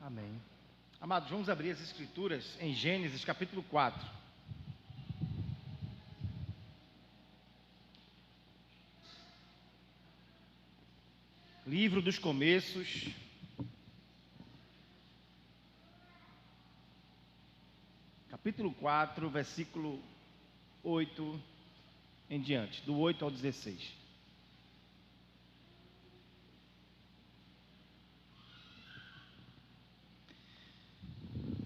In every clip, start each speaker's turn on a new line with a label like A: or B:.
A: Amém. Amados, vamos abrir as Escrituras em Gênesis capítulo 4. Livro dos Começos. Capítulo 4, versículo 8 em diante, do 8 ao 16.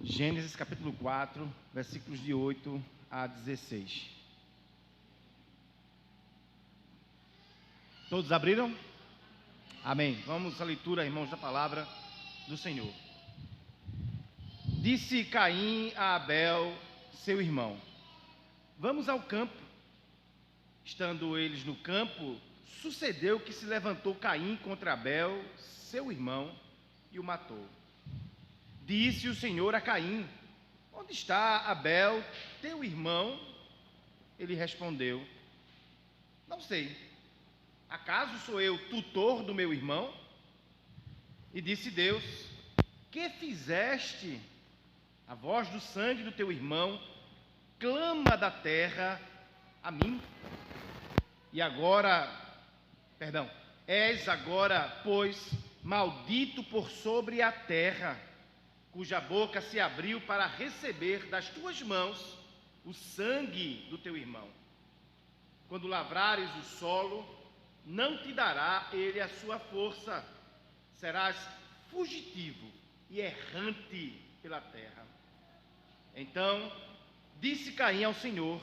A: Gênesis capítulo 4, versículos de 8 a 16. Todos abriram? Amém. Vamos à leitura, irmãos, da palavra do Senhor. Disse Caim a Abel, seu irmão: vamos ao campo. Estando eles no campo, sucedeu que se levantou Caim contra Abel, seu irmão, e o matou. Disse o Senhor a Caim: onde está Abel, teu irmão? Ele respondeu: não sei. Acaso sou eu tutor do meu irmão? E disse Deus: que fizeste? A voz do sangue do teu irmão clama da terra a mim. E agora, és agora, pois, maldito por sobre a terra, cuja boca se abriu para receber das tuas mãos o sangue do teu irmão. Quando lavrares o solo, não te dará ele a sua força, serás fugitivo e errante pela terra. Então disse Caim ao Senhor: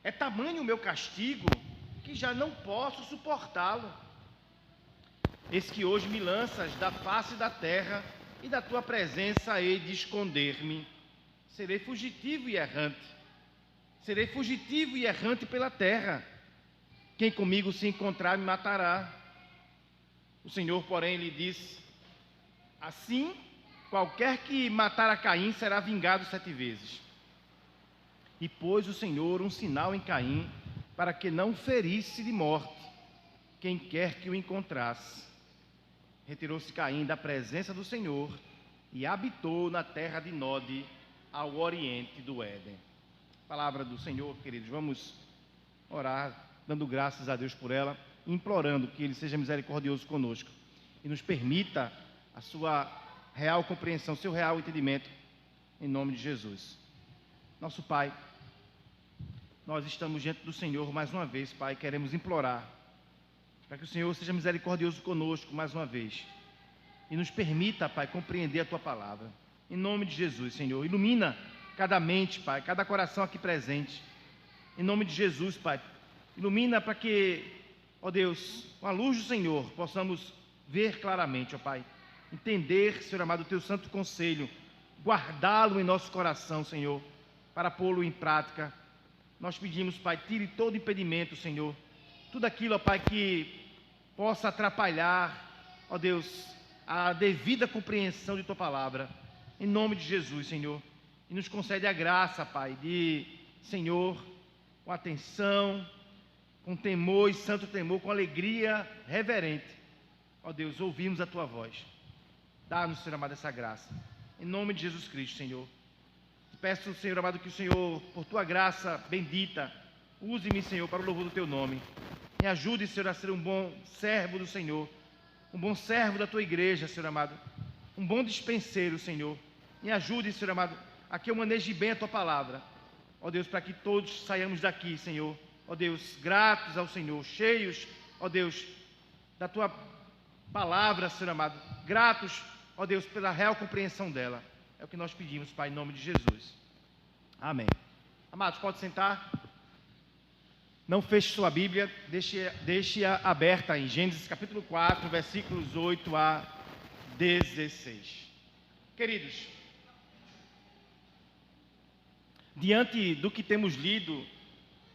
A: é tamanho o meu castigo que já não posso suportá-lo. Eis que hoje me lanças da face da terra, e da tua presença hei de esconder-me. Serei fugitivo e errante. Serei fugitivo e errante pela terra. Quem comigo se encontrar me matará. O Senhor, porém, lhe disse: assim, qualquer que matar a Caim será vingado 7 vezes. E pôs o Senhor um sinal em Caim, para que não ferisse de morte quem quer que o encontrasse. Retirou-se Caim da presença do Senhor e habitou na terra de Nod, ao oriente do Éden. Palavra do Senhor, queridos. Vamos orar, dando graças a Deus por ela, implorando que Ele seja misericordioso conosco e nos permita a sua real compreensão, seu real entendimento, em nome de Jesus. Nosso Pai, nós estamos diante do Senhor mais uma vez, Pai, queremos implorar para que o Senhor seja misericordioso conosco mais uma vez e nos permita, Pai, compreender a Tua palavra. Em nome de Jesus, Senhor, ilumina cada mente, Pai, cada coração aqui presente. Em nome de Jesus, Pai, ilumina para que, ó Deus, com a luz do Senhor, possamos ver claramente, ó Pai, entender, Senhor amado, o Teu santo conselho, guardá-lo em nosso coração, Senhor, para pô-lo em prática. Nós pedimos, Pai, tire todo impedimento, Senhor, tudo aquilo, ó Pai, que possa atrapalhar, ó Deus, a devida compreensão de Tua palavra, em nome de Jesus, Senhor, e nos concede a graça, Pai, de, Senhor, com atenção, com temor e santo temor, com alegria reverente, ó Deus, ouvimos a Tua voz. Dá-nos, Senhor amado, essa graça, em nome de Jesus Cristo, Senhor. Te peço, Senhor amado, que o Senhor, por Tua graça bendita, use-me, Senhor, para o louvor do Teu nome. Me ajude, Senhor, a ser um bom servo do Senhor, um bom servo da Tua igreja, Senhor amado, um bom dispenseiro, Senhor. Me ajude, Senhor amado, a que eu maneje bem a Tua palavra, ó Deus, para que todos saiamos daqui, Senhor, ó Deus, gratos ao Senhor, cheios, ó Deus, da Tua palavra, Senhor amado, gratos, ó Deus, pela real compreensão dela. É o que nós pedimos, Pai, em nome de Jesus. Amém. Amados, pode sentar. Não feche sua Bíblia, deixe-a aberta em Gênesis capítulo 4, versículos 8 a 16. Queridos, diante do que temos lido,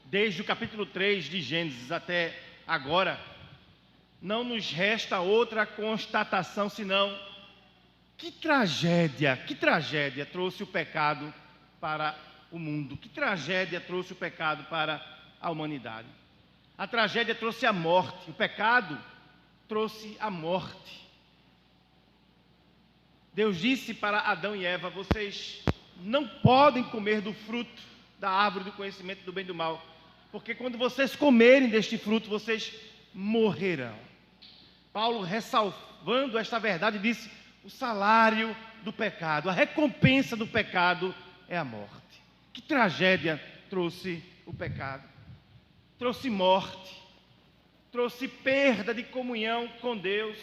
A: desde o capítulo 3 de Gênesis até agora, não nos resta outra constatação senão: que tragédia trouxe o pecado para o mundo, que tragédia trouxe o pecado para a humanidade. A tragédia trouxe a morte, o pecado trouxe a morte. Deus disse para Adão e Eva: vocês não podem comer do fruto da árvore do conhecimento do bem e do mal, porque quando vocês comerem deste fruto, vocês morrerão. Paulo, ressalvando esta verdade, disse: o salário do pecado, a recompensa do pecado é a morte. Que tragédia trouxe o pecado? Trouxe morte, trouxe perda de comunhão com Deus.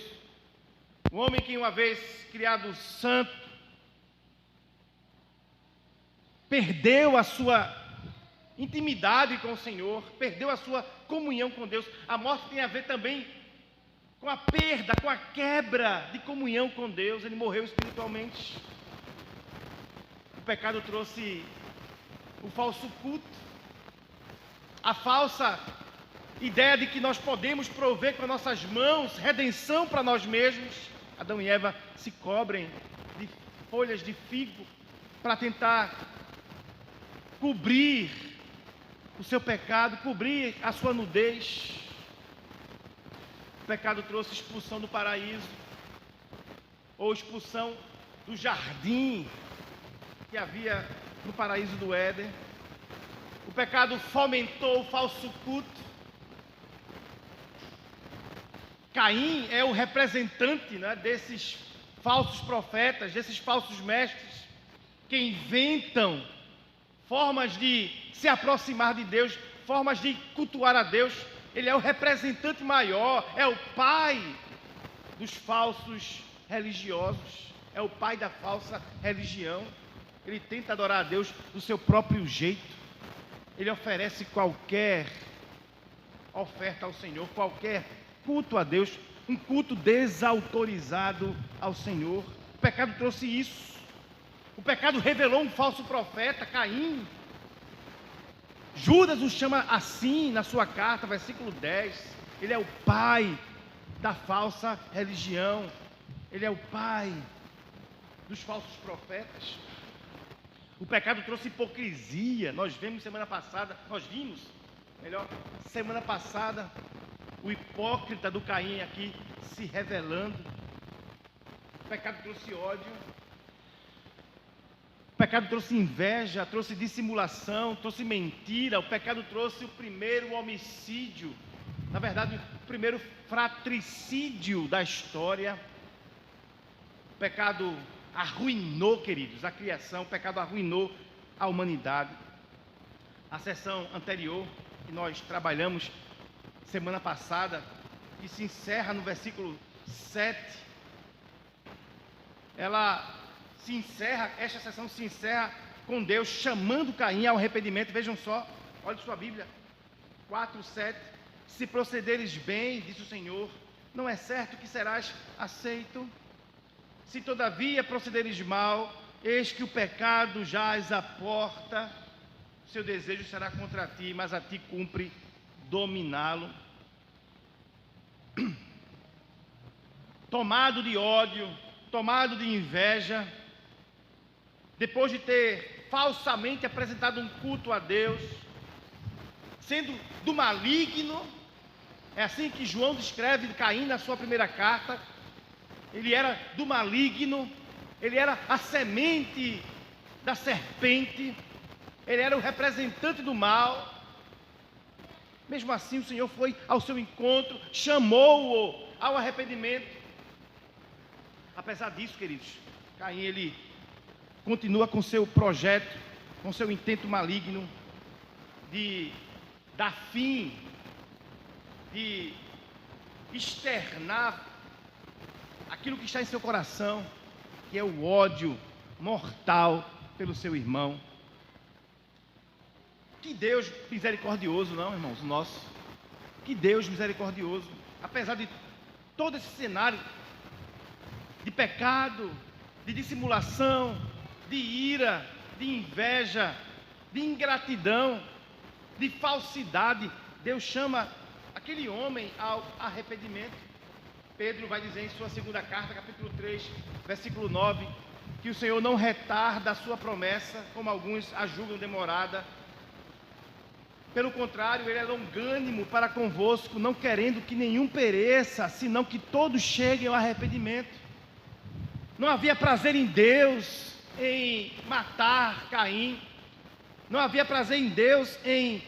A: O homem que uma vez criado santo, perdeu a sua intimidade com o Senhor, perdeu a sua comunhão com Deus. A morte tem a ver também com a perda, com a quebra de comunhão com Deus. Ele morreu espiritualmente. O pecado trouxe o falso culto, a falsa ideia de que nós podemos prover com nossas mãos redenção para nós mesmos. Adão e Eva se cobrem de folhas de figo para tentar cobrir o seu pecado, cobrir a sua nudez. O pecado trouxe expulsão do paraíso, ou expulsão do jardim que havia no paraíso do Éden. O pecado fomentou o falso culto. Caim é o representante, né, desses falsos profetas, desses falsos mestres, que inventam formas de se aproximar de Deus, formas de cultuar a Deus. Ele é o representante maior, é o pai dos falsos religiosos, é o pai da falsa religião. Ele tenta adorar a Deus do seu próprio jeito. Ele oferece qualquer oferta ao Senhor, qualquer culto a Deus, um culto desautorizado ao Senhor. O pecado trouxe isso. O pecado revelou um falso profeta, Caim. Judas o chama assim na sua carta, versículo 10. Ele é o pai da falsa religião. Ele é o pai dos falsos profetas. O pecado trouxe hipocrisia. Nós vimos semana passada, semana passada, o hipócrita do Caim aqui se revelando. O pecado trouxe ódio. O pecado trouxe inveja, trouxe dissimulação, trouxe mentira. O pecado trouxe o primeiro homicídio, na verdade, o primeiro fratricídio da história. O pecado arruinou, queridos, a criação. O pecado arruinou a humanidade. A sessão anterior, que nós trabalhamos semana passada, que se encerra no versículo 7, esta sessão se encerra com Deus chamando Caim ao arrependimento. Vejam só, olhe sua Bíblia, 4:7. Se procederes bem, disse o Senhor, não é certo que serás aceito. Se todavia procederes mal, eis que o pecado jaz à porta, seu desejo será contra ti, mas a ti cumpre dominá-lo. Tomado de ódio, tomado de inveja, depois de ter falsamente apresentado um culto a Deus, sendo do maligno, é assim que João descreve Caim na sua primeira carta. Ele era do maligno, ele era a semente da serpente, ele era o representante do mal. Mesmo assim, o Senhor foi ao seu encontro, chamou-o ao arrependimento. Apesar disso, queridos, Caim, ele continua com seu projeto, com seu intento maligno de dar fim, de externar aquilo que está em seu coração, que é o ódio mortal pelo seu irmão. Que Deus misericordioso, não, irmãos, nosso. Que Deus misericordioso. Apesar de todo esse cenário de pecado, de dissimulação, de ira, de inveja, de ingratidão, de falsidade, Deus chama aquele homem ao arrependimento. Pedro vai dizer em sua segunda carta, capítulo 3, versículo 9, que o Senhor não retarda a sua promessa, como alguns a julgam demorada. Pelo contrário, Ele é longânimo para convosco, não querendo que nenhum pereça, senão que todos cheguem ao arrependimento. Não havia prazer em Deus em matar Caim. Não havia prazer em Deus em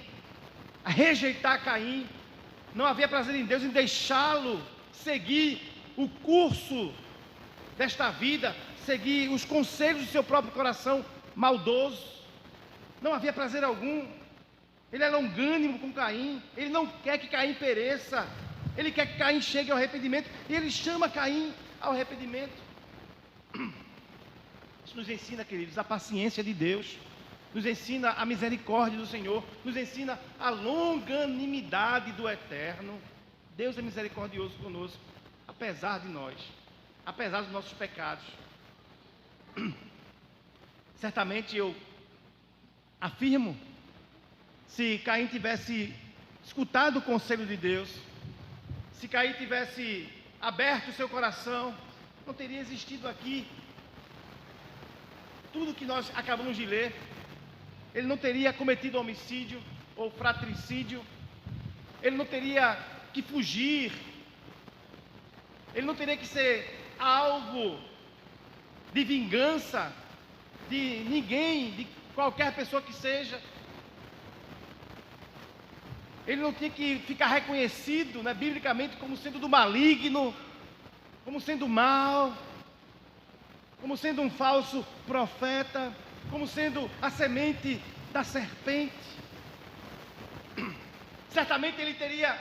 A: rejeitar Caim. Não havia prazer em Deus em deixá-lo seguir o curso desta vida, seguir os conselhos do seu próprio coração maldoso. Não havia prazer algum. Ele é longânimo com Caim. Ele não quer que Caim pereça. Ele quer que Caim chegue ao arrependimento. E ele chama Caim ao arrependimento. Isso nos ensina, queridos, a paciência de Deus. Nos ensina a misericórdia do Senhor. Nos ensina a longanimidade do Eterno. Deus é misericordioso conosco, apesar de nós, apesar dos nossos pecados. Certamente eu afirmo, se Caim tivesse escutado o conselho de Deus, se Caim tivesse aberto o seu coração, não teria existido aqui tudo que nós acabamos de ler. Ele não teria cometido homicídio ou fratricídio. Ele não teria que fugir. Ele não teria que ser alvo de vingança de ninguém, de qualquer pessoa que seja. Ele não tinha que ficar reconhecido, né, biblicamente, como sendo do maligno, como sendo mau, como sendo um falso profeta, como sendo a semente da serpente. Certamente ele teria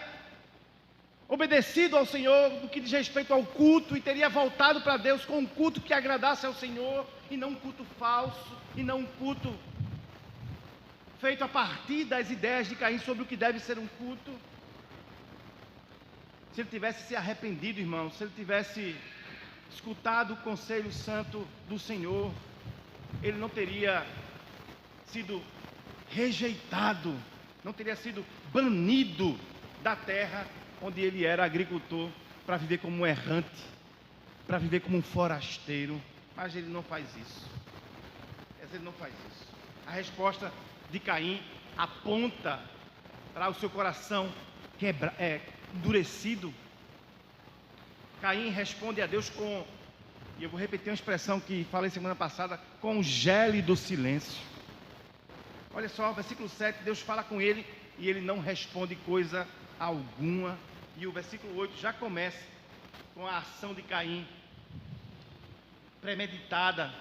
A: obedecido ao Senhor no que diz respeito ao culto e teria voltado para Deus com um culto que agradasse ao Senhor, e não um culto falso, e não um culto feito a partir das ideias de Caim sobre o que deve ser um culto. Se ele tivesse se arrependido, irmão, se ele tivesse escutado o conselho santo do Senhor, ele não teria sido rejeitado, não teria sido banido da terra onde ele era agricultor, para viver como um errante, para viver como um forasteiro. Mas ele não faz isso. Ele não faz isso. A resposta de Caim aponta para o seu coração endurecido. Caim responde a Deus com, e eu vou repetir uma expressão que falei semana passada, com um gélido silêncio. Olha só, versículo 7, Deus fala com ele e ele não responde coisa alguma. E o versículo 8 já começa com a ação de Caim, premeditada.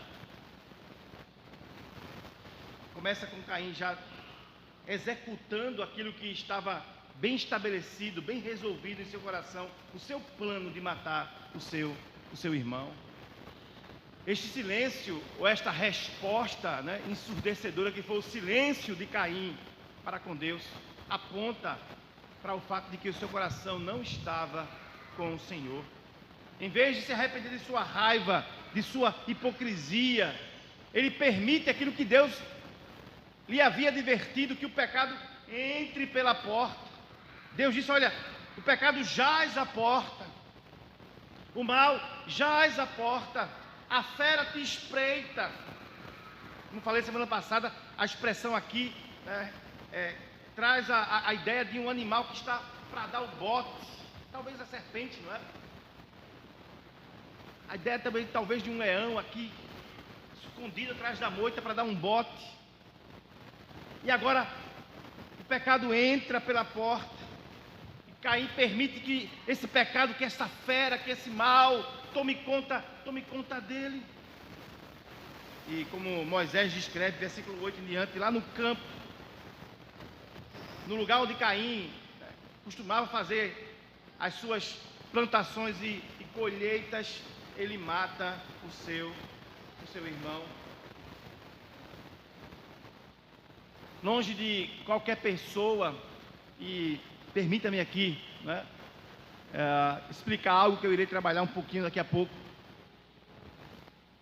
A: Começa com Caim já executando aquilo que estava bem estabelecido, bem resolvido em seu coração, o seu plano de matar o seu irmão. Este silêncio, ou esta resposta, né, ensurdecedora, que foi o silêncio de Caim para com Deus, aponta para o fato de que o seu coração não estava com o Senhor. Em vez de se arrepender de sua raiva, de sua hipocrisia, ele permite aquilo que Deus lhe havia advertido, que o pecado entre pela porta. Deus disse: olha, o pecado jaz à porta, o mal jaz à porta, a fera te espreita. Como falei semana passada, a expressão aqui, né, traz a ideia de um animal que está para dar o bote, talvez a serpente, não é? A ideia também talvez de um leão aqui, escondido atrás da moita para dar um bote. E agora o pecado entra pela porta, e Caim permite que esse pecado, que essa fera, que esse mal tome conta dele. E como Moisés descreve, versículo 8 em diante, lá no campo, no lugar onde Caim costumava fazer as suas plantações e colheitas, ele mata o seu irmão. Longe de qualquer pessoa, e permita-me aqui, né, explicar algo que eu irei trabalhar um pouquinho daqui a pouco.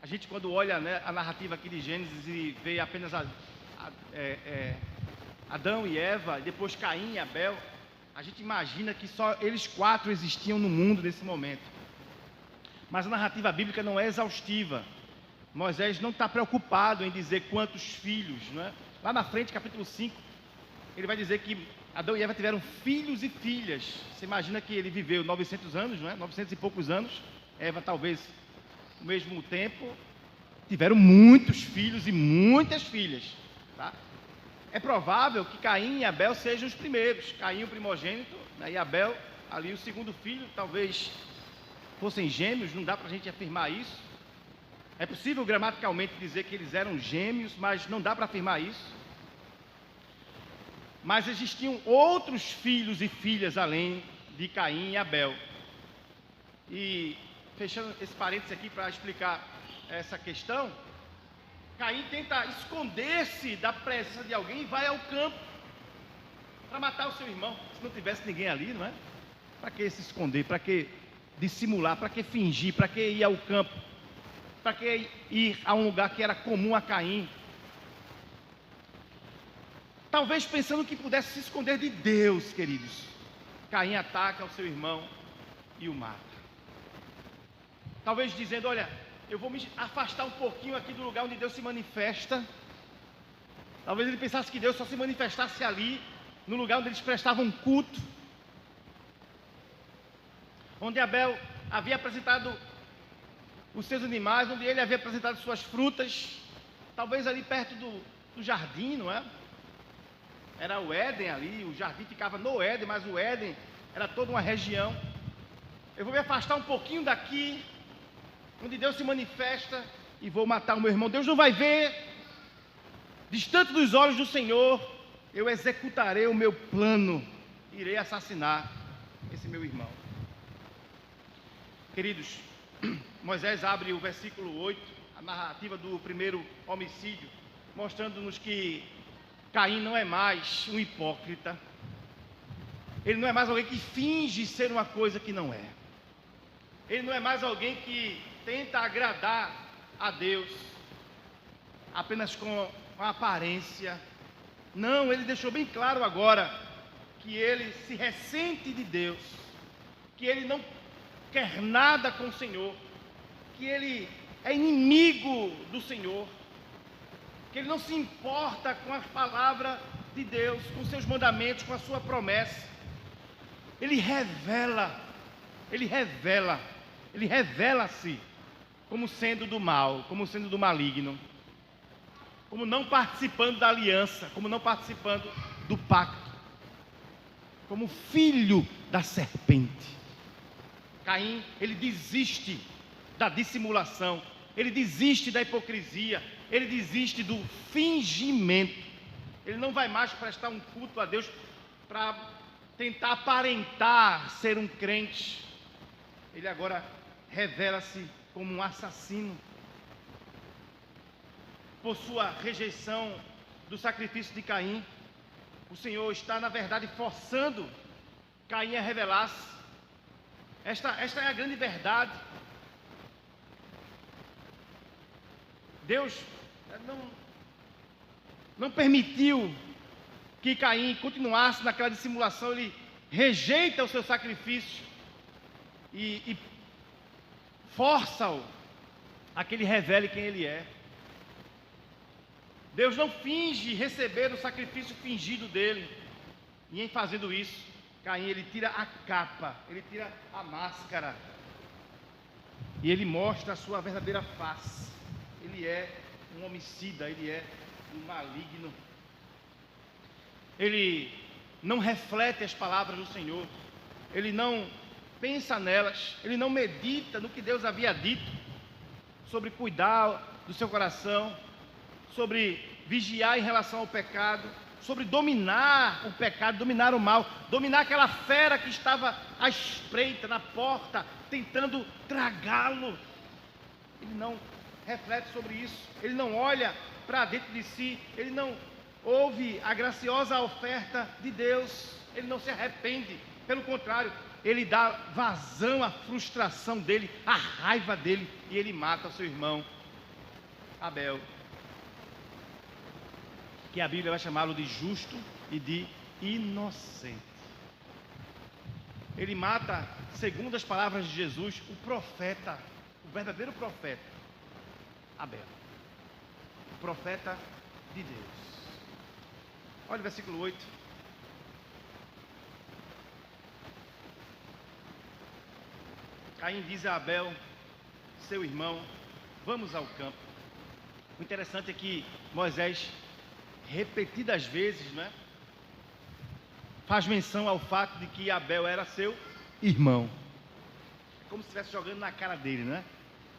A: A gente, quando olha, né, a narrativa aqui de Gênesis e vê apenas Adão e Eva, e depois Caim e Abel, a gente imagina que só eles quatro existiam no mundo nesse momento. Mas a narrativa bíblica não é exaustiva. Moisés não está preocupado em dizer quantos filhos, não é? Lá na frente, capítulo 5, ele vai dizer que Adão e Eva tiveram filhos e filhas. Você imagina que ele viveu 900 anos, não é? 900 e poucos anos. Eva talvez ao mesmo tempo, tiveram muitos filhos e muitas filhas, tá? É provável que Caim e Abel sejam os primeiros. Caim o primogênito, né, e Abel ali o segundo filho. Talvez fossem gêmeos, não dá para a gente afirmar isso. É possível gramaticalmente dizer que eles eram gêmeos, mas não dá para afirmar isso. Mas existiam outros filhos e filhas além de Caim e Abel. E fechando esse parênteses aqui para explicar essa questão, Caim tenta esconder-se da presença de alguém e vai ao campo para matar o seu irmão. Se não tivesse ninguém ali, não é? Para que se esconder? Para que dissimular? Para que fingir? Para que ir ao campo? Para que ir a um lugar que era comum a Caim? Talvez pensando que pudesse se esconder de Deus, queridos. Caim ataca o seu irmão e o mata. Talvez dizendo, olha, eu vou me afastar um pouquinho aqui do lugar onde Deus se manifesta. Talvez ele pensasse que Deus só se manifestasse ali, no lugar onde eles prestavam culto, onde Abel havia apresentado os seus animais, onde ele havia apresentado suas frutas, talvez ali perto do jardim, não é? Era o Éden ali, o jardim ficava no Éden, mas o Éden era toda uma região. Eu vou me afastar um pouquinho daqui, onde Deus se manifesta, e vou matar o meu irmão. Deus não vai ver, distante dos olhos do Senhor, eu executarei o meu plano, irei assassinar esse meu irmão. Queridos, Moisés abre o versículo 8, a narrativa do primeiro homicídio, mostrando-nos que Caim não é mais um hipócrita, ele não é mais alguém que finge ser uma coisa que não é, ele não é mais alguém que tenta agradar a Deus apenas com a aparência. Não, ele deixou bem claro agora que ele se ressente de Deus, que ele não quer nada com o Senhor, que ele é inimigo do Senhor, que ele não se importa com a palavra de Deus, com seus mandamentos, com a sua promessa. Ele revela-se como sendo do mal, como sendo do maligno, como não participando da aliança, como não participando do pacto, como filho da serpente. Caim, ele desiste da dissimulação, ele desiste da hipocrisia, ele desiste do fingimento. Ele não vai mais prestar um culto a Deus para tentar aparentar ser um crente. Ele agora revela-se como um assassino. Por sua rejeição do sacrifício de Caim, o Senhor está, na verdade, forçando Caim a revelar-se. Esta é a grande verdade. Deus não permitiu que Caim continuasse naquela dissimulação. Ele rejeita o seu sacrifício e força-o a que ele revele quem ele é. Deus não finge receber o sacrifício fingido dele. E em fazendo isso, Caim, ele tira a capa, ele tira a máscara, e ele mostra a sua verdadeira face. Ele é um homicida, ele é um maligno. Ele não reflete as palavras do Senhor, ele não pensa nelas, ele não medita no que Deus havia dito sobre cuidar do seu coração, sobre vigiar em relação ao pecado, sobre dominar o pecado, dominar o mal, dominar aquela fera que estava à espreita, na porta, tentando tragá-lo. Ele não reflete sobre isso, ele não olha para dentro de si, ele não ouve a graciosa oferta de Deus, ele não se arrepende, pelo contrário, ele dá vazão à frustração dele, à raiva dele, e ele mata o seu irmão Abel, que a Bíblia vai chamá-lo de justo e de inocente. Ele mata, segundo as palavras de Jesus, o profeta, o verdadeiro profeta, Abel, o profeta de Deus. Olha o versículo 8. Caim diz a Abel: seu irmão, vamos ao campo. O interessante é que Moisés, repetidas vezes, né, faz menção ao fato de que Abel era seu irmão. É como se estivesse jogando na cara dele, né?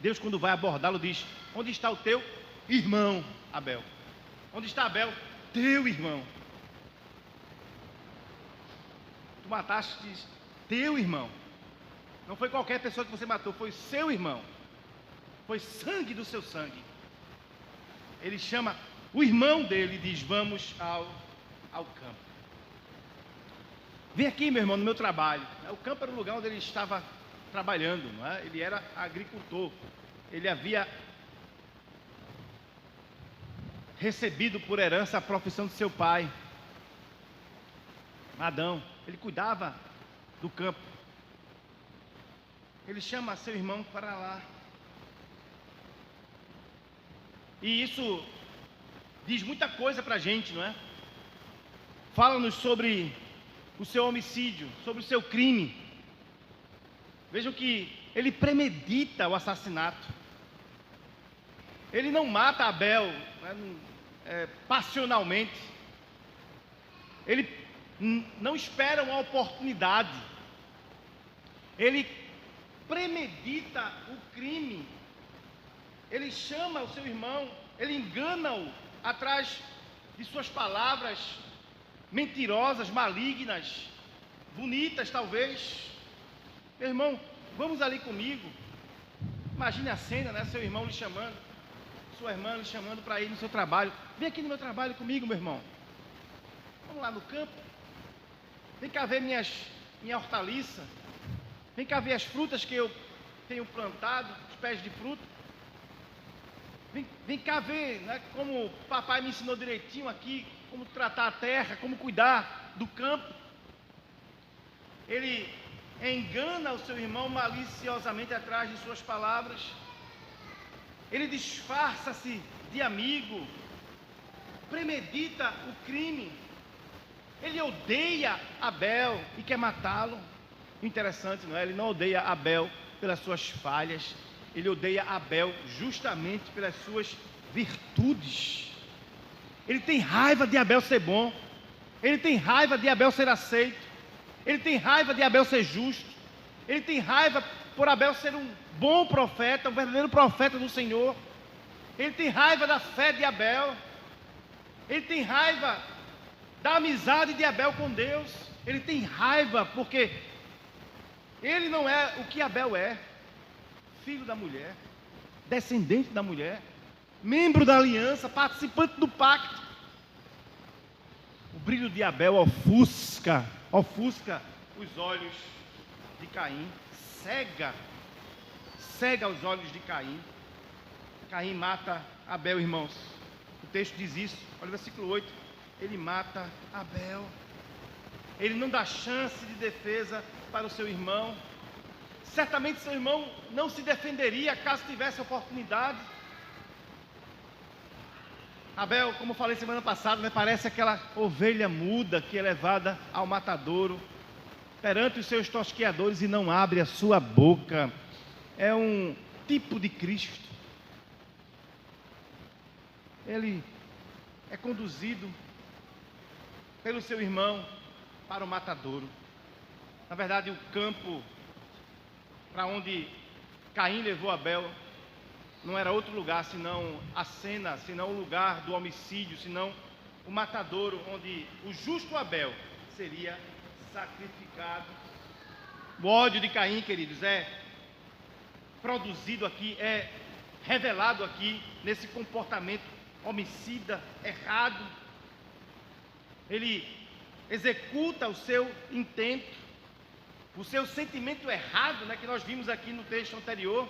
A: Deus, quando vai abordá-lo, diz: onde está o teu irmão, Abel? Onde está Abel? Teu irmão. Tu mataste teu irmão. Não foi qualquer pessoa que você matou, foi seu irmão. Foi sangue do seu sangue. Ele chama o irmão dele e diz: vamos ao campo. Vem aqui, meu irmão, no meu trabalho. O campo era o lugar onde ele estava trabalhando, não é? Ele era agricultor. Ele havia recebido por herança a profissão de seu pai, Adão. Ele cuidava do campo. Ele chama seu irmão para lá. E isso diz muita coisa para a gente, não é? Fala-nos sobre o seu homicídio, sobre o seu crime. Vejam que ele premedita o assassinato. Ele não mata Abel, né, passionalmente. Ele não espera uma oportunidade. Ele premedita o crime. Ele chama o seu irmão, ele engana-o atrás de suas palavras mentirosas, malignas, bonitas talvez. Meu irmão, vamos ali comigo. Imagine a cena, né? Seu irmão lhe chamando, sua irmã lhe chamando para ir no seu trabalho. Vem aqui no meu trabalho comigo, meu irmão. Vamos lá no campo. Vem cá ver minha hortaliça. Vem cá ver as frutas que eu tenho plantado, os pés de fruta. Vem cá ver, né, como o papai me ensinou direitinho aqui, como tratar a terra, como cuidar do campo. Ele engana o seu irmão maliciosamente atrás de suas palavras. Ele disfarça-se de amigo, premedita o crime. Ele odeia Abel e quer matá-lo. Interessante, não é? Ele não odeia Abel pelas suas falhas. Ele odeia Abel justamente pelas suas virtudes. Ele tem raiva de Abel ser bom. Ele tem raiva de Abel ser aceito. Ele tem raiva de Abel ser justo. Ele tem raiva por Abel ser um bom profeta, um verdadeiro profeta do Senhor. Ele tem raiva da fé de Abel. Ele tem raiva da amizade de Abel com Deus. Ele tem raiva porque ele não é o que Abel é. Filho da mulher, descendente da mulher, membro da aliança, participante do pacto. O brilho de Abel ofusca os olhos de Caim, cega os olhos de Caim. Caim mata Abel, irmãos. O texto diz isso, olha o versículo 8. Ele mata Abel. Ele não dá chance de defesa para o seu irmão. Certamente seu irmão não se defenderia caso tivesse oportunidade. Abel, como falei semana passada, parece aquela ovelha muda que é levada ao matadouro perante os seus tosqueadores e não abre a sua boca. É um tipo de Cristo. Ele é conduzido pelo seu irmão para o matadouro. Na verdade, o campo para onde Caim levou Abel não era outro lugar senão a cena, senão o lugar do homicídio, senão o matadouro onde o justo Abel seria sacrificado. O ódio de Caim, queridos, é produzido aqui, é revelado aqui nesse comportamento homicida, errado. Ele executa o seu intento, o seu sentimento errado, né, que nós vimos aqui no texto anterior,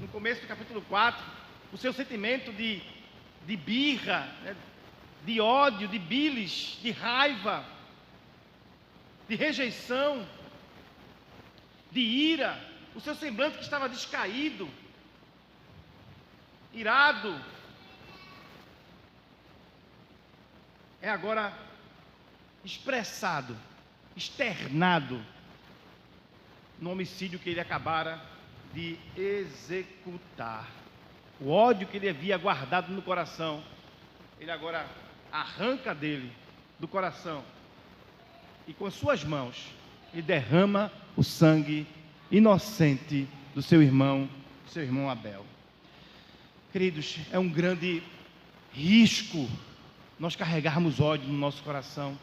A: no começo do capítulo 4, o seu sentimento de birra, né, de ódio, de bilis, de raiva, de rejeição, de ira, o seu semblante que estava descaído, irado, é agora expressado, externado no homicídio que ele acabara de executar. O ódio que ele havia guardado no coração, ele agora arranca dele, do coração, e com suas mãos, ele derrama o sangue inocente do seu irmão Abel. Queridos, é um grande risco nós carregarmos ódio no nosso coração.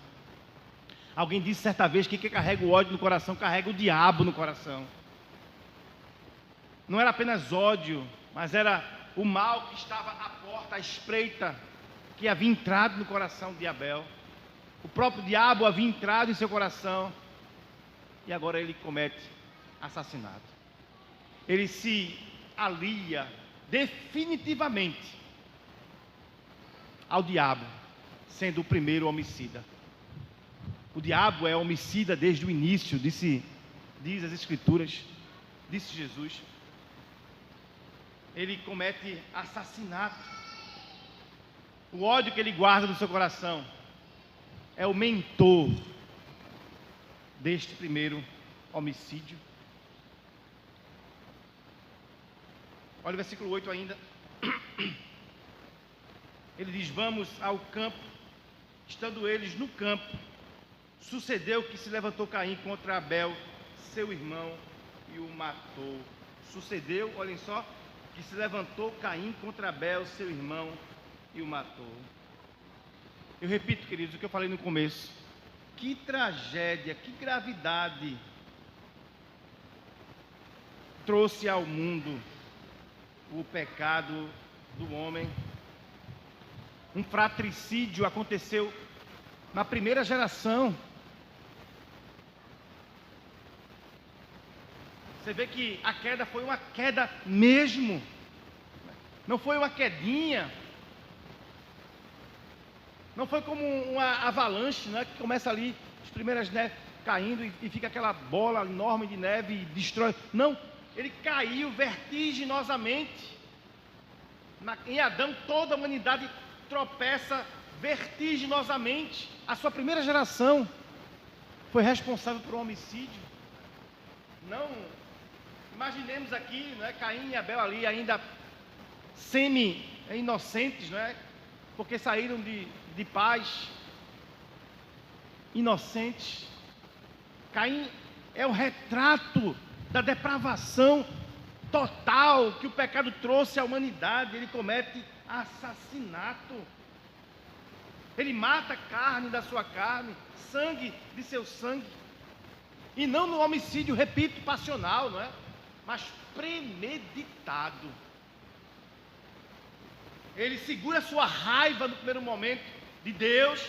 A: Alguém disse certa vez que quem carrega o ódio no coração, carrega o diabo no coração. Não era apenas ódio, mas era o mal que estava à porta, à espreita, que havia entrado no coração de Abel. O próprio diabo havia entrado em seu coração, e agora ele comete assassinato. Ele se alia definitivamente ao diabo, sendo o primeiro homicida. O diabo é homicida desde o início, diz as Escrituras, disse Jesus. Ele comete assassinato. O ódio que ele guarda no seu coração é o mentor deste primeiro homicídio. Olha o versículo 8 ainda. Ele diz: vamos ao campo. Estando eles no campo, sucedeu que se levantou Caim contra Abel, seu irmão, e o matou. Sucedeu, olhem só, que se levantou Caim contra Abel, seu irmão, e o matou. Eu repito, queridos, o que eu falei no começo. Que tragédia, que gravidade trouxe ao mundo o pecado do homem. Um fratricídio aconteceu na primeira geração. Você vê que a queda foi uma queda mesmo. Não foi uma quedinha. Não foi como uma avalanche, né, que começa ali, as primeiras neves caindo e fica aquela bola enorme de neve e destrói. Não, ele caiu vertiginosamente. Em Adão, toda a humanidade tropeça vertiginosamente. A sua primeira geração foi responsável por um homicídio. Não imaginemos aqui, não é, Caim e Abel ali ainda semi-inocentes, não é? Porque saíram de paz, inocentes. Caim é o retrato da depravação total que o pecado trouxe à humanidade. Ele comete assassinato. Ele mata carne da sua carne, sangue de seu sangue. E não no homicídio, repito, passional, não é? Mas premeditado. Ele segura a sua raiva no primeiro momento de Deus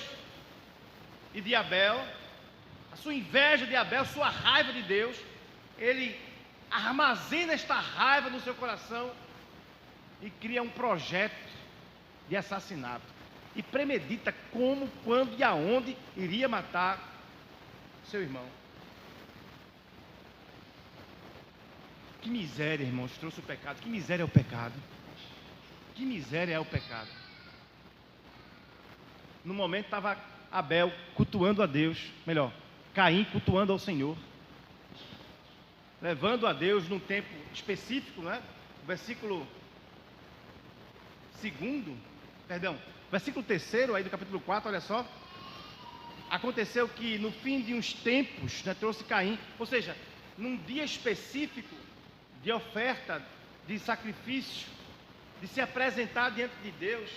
A: e de Abel, a sua inveja de Abel, sua raiva de Deus. Ele armazena esta raiva no seu coração e cria um projeto de assassinato. E premedita como, quando e aonde iria matar seu irmão. Que miséria, irmãos, trouxe o pecado. Que miséria é o pecado. Que miséria é o pecado. No momento estava Abel cultuando a Deus, melhor, Caim cultuando ao Senhor, levando a Deus num tempo específico, né? Versículo 3º aí do capítulo 4, olha só. Aconteceu que no fim de uns tempos, né, trouxe Caim, ou seja, num dia específico de oferta, de sacrifício, de se apresentar diante de Deus.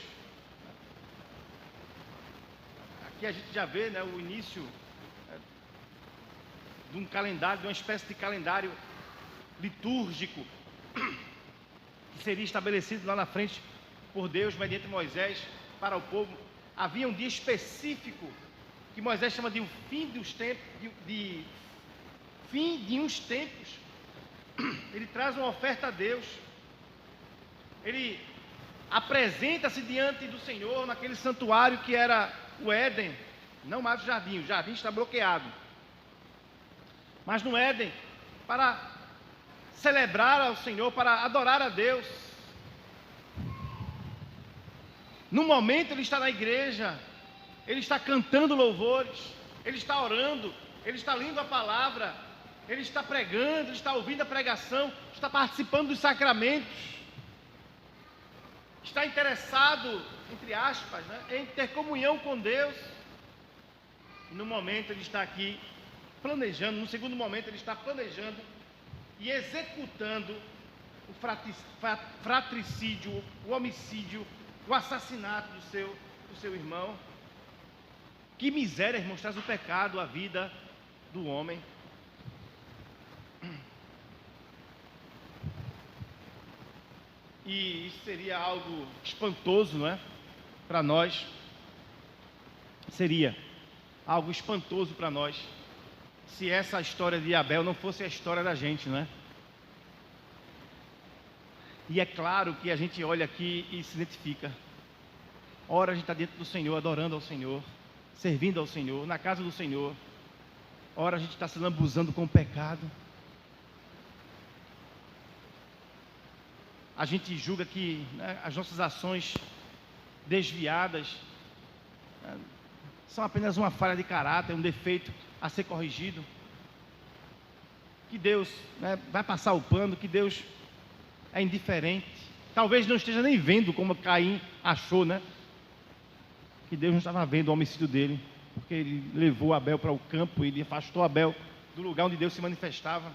A: Aqui a gente já vê, né, o início de um calendário, de uma espécie de calendário litúrgico que seria estabelecido lá na frente por Deus, mediante Moisés, para o povo. Havia um dia específico que Moisés chama de o fim dos tempos, de fim de uns tempos. Ele traz uma oferta a Deus. Ele apresenta-se diante do Senhor naquele santuário que era o Éden, não mais o jardim está bloqueado. Mas no Éden, para celebrar ao Senhor, para adorar a Deus. No momento ele está na igreja, ele está cantando louvores, ele está orando, ele está lendo a palavra, ele está pregando, ele está ouvindo a pregação, está participando dos sacramentos, está interessado, entre aspas, né, em ter comunhão com Deus. E no momento ele está aqui planejando, no segundo momento ele está planejando e executando o fratricídio, o homicídio, o assassinato do seu irmão. Que miséria, irmãos, traz o pecado à vida do homem. E isso seria algo espantoso, não é? Para nós. Seria algo espantoso para nós, se essa história de Abel não fosse a história da gente, não é? E é claro que a gente olha aqui e se identifica. Ora a gente está dentro do Senhor, adorando ao Senhor, servindo ao Senhor, na casa do Senhor. Ora a gente está se lambuzando com o pecado. A gente julga que, né, as nossas ações desviadas, né, são apenas uma falha de caráter, um defeito a ser corrigido. Que Deus, né, vai passar o pano, que Deus é indiferente. Talvez não esteja nem vendo como Caim achou, né? Que Deus não estava vendo o homicídio dele, porque ele levou Abel para o campo, ele afastou Abel do lugar onde Deus se manifestava.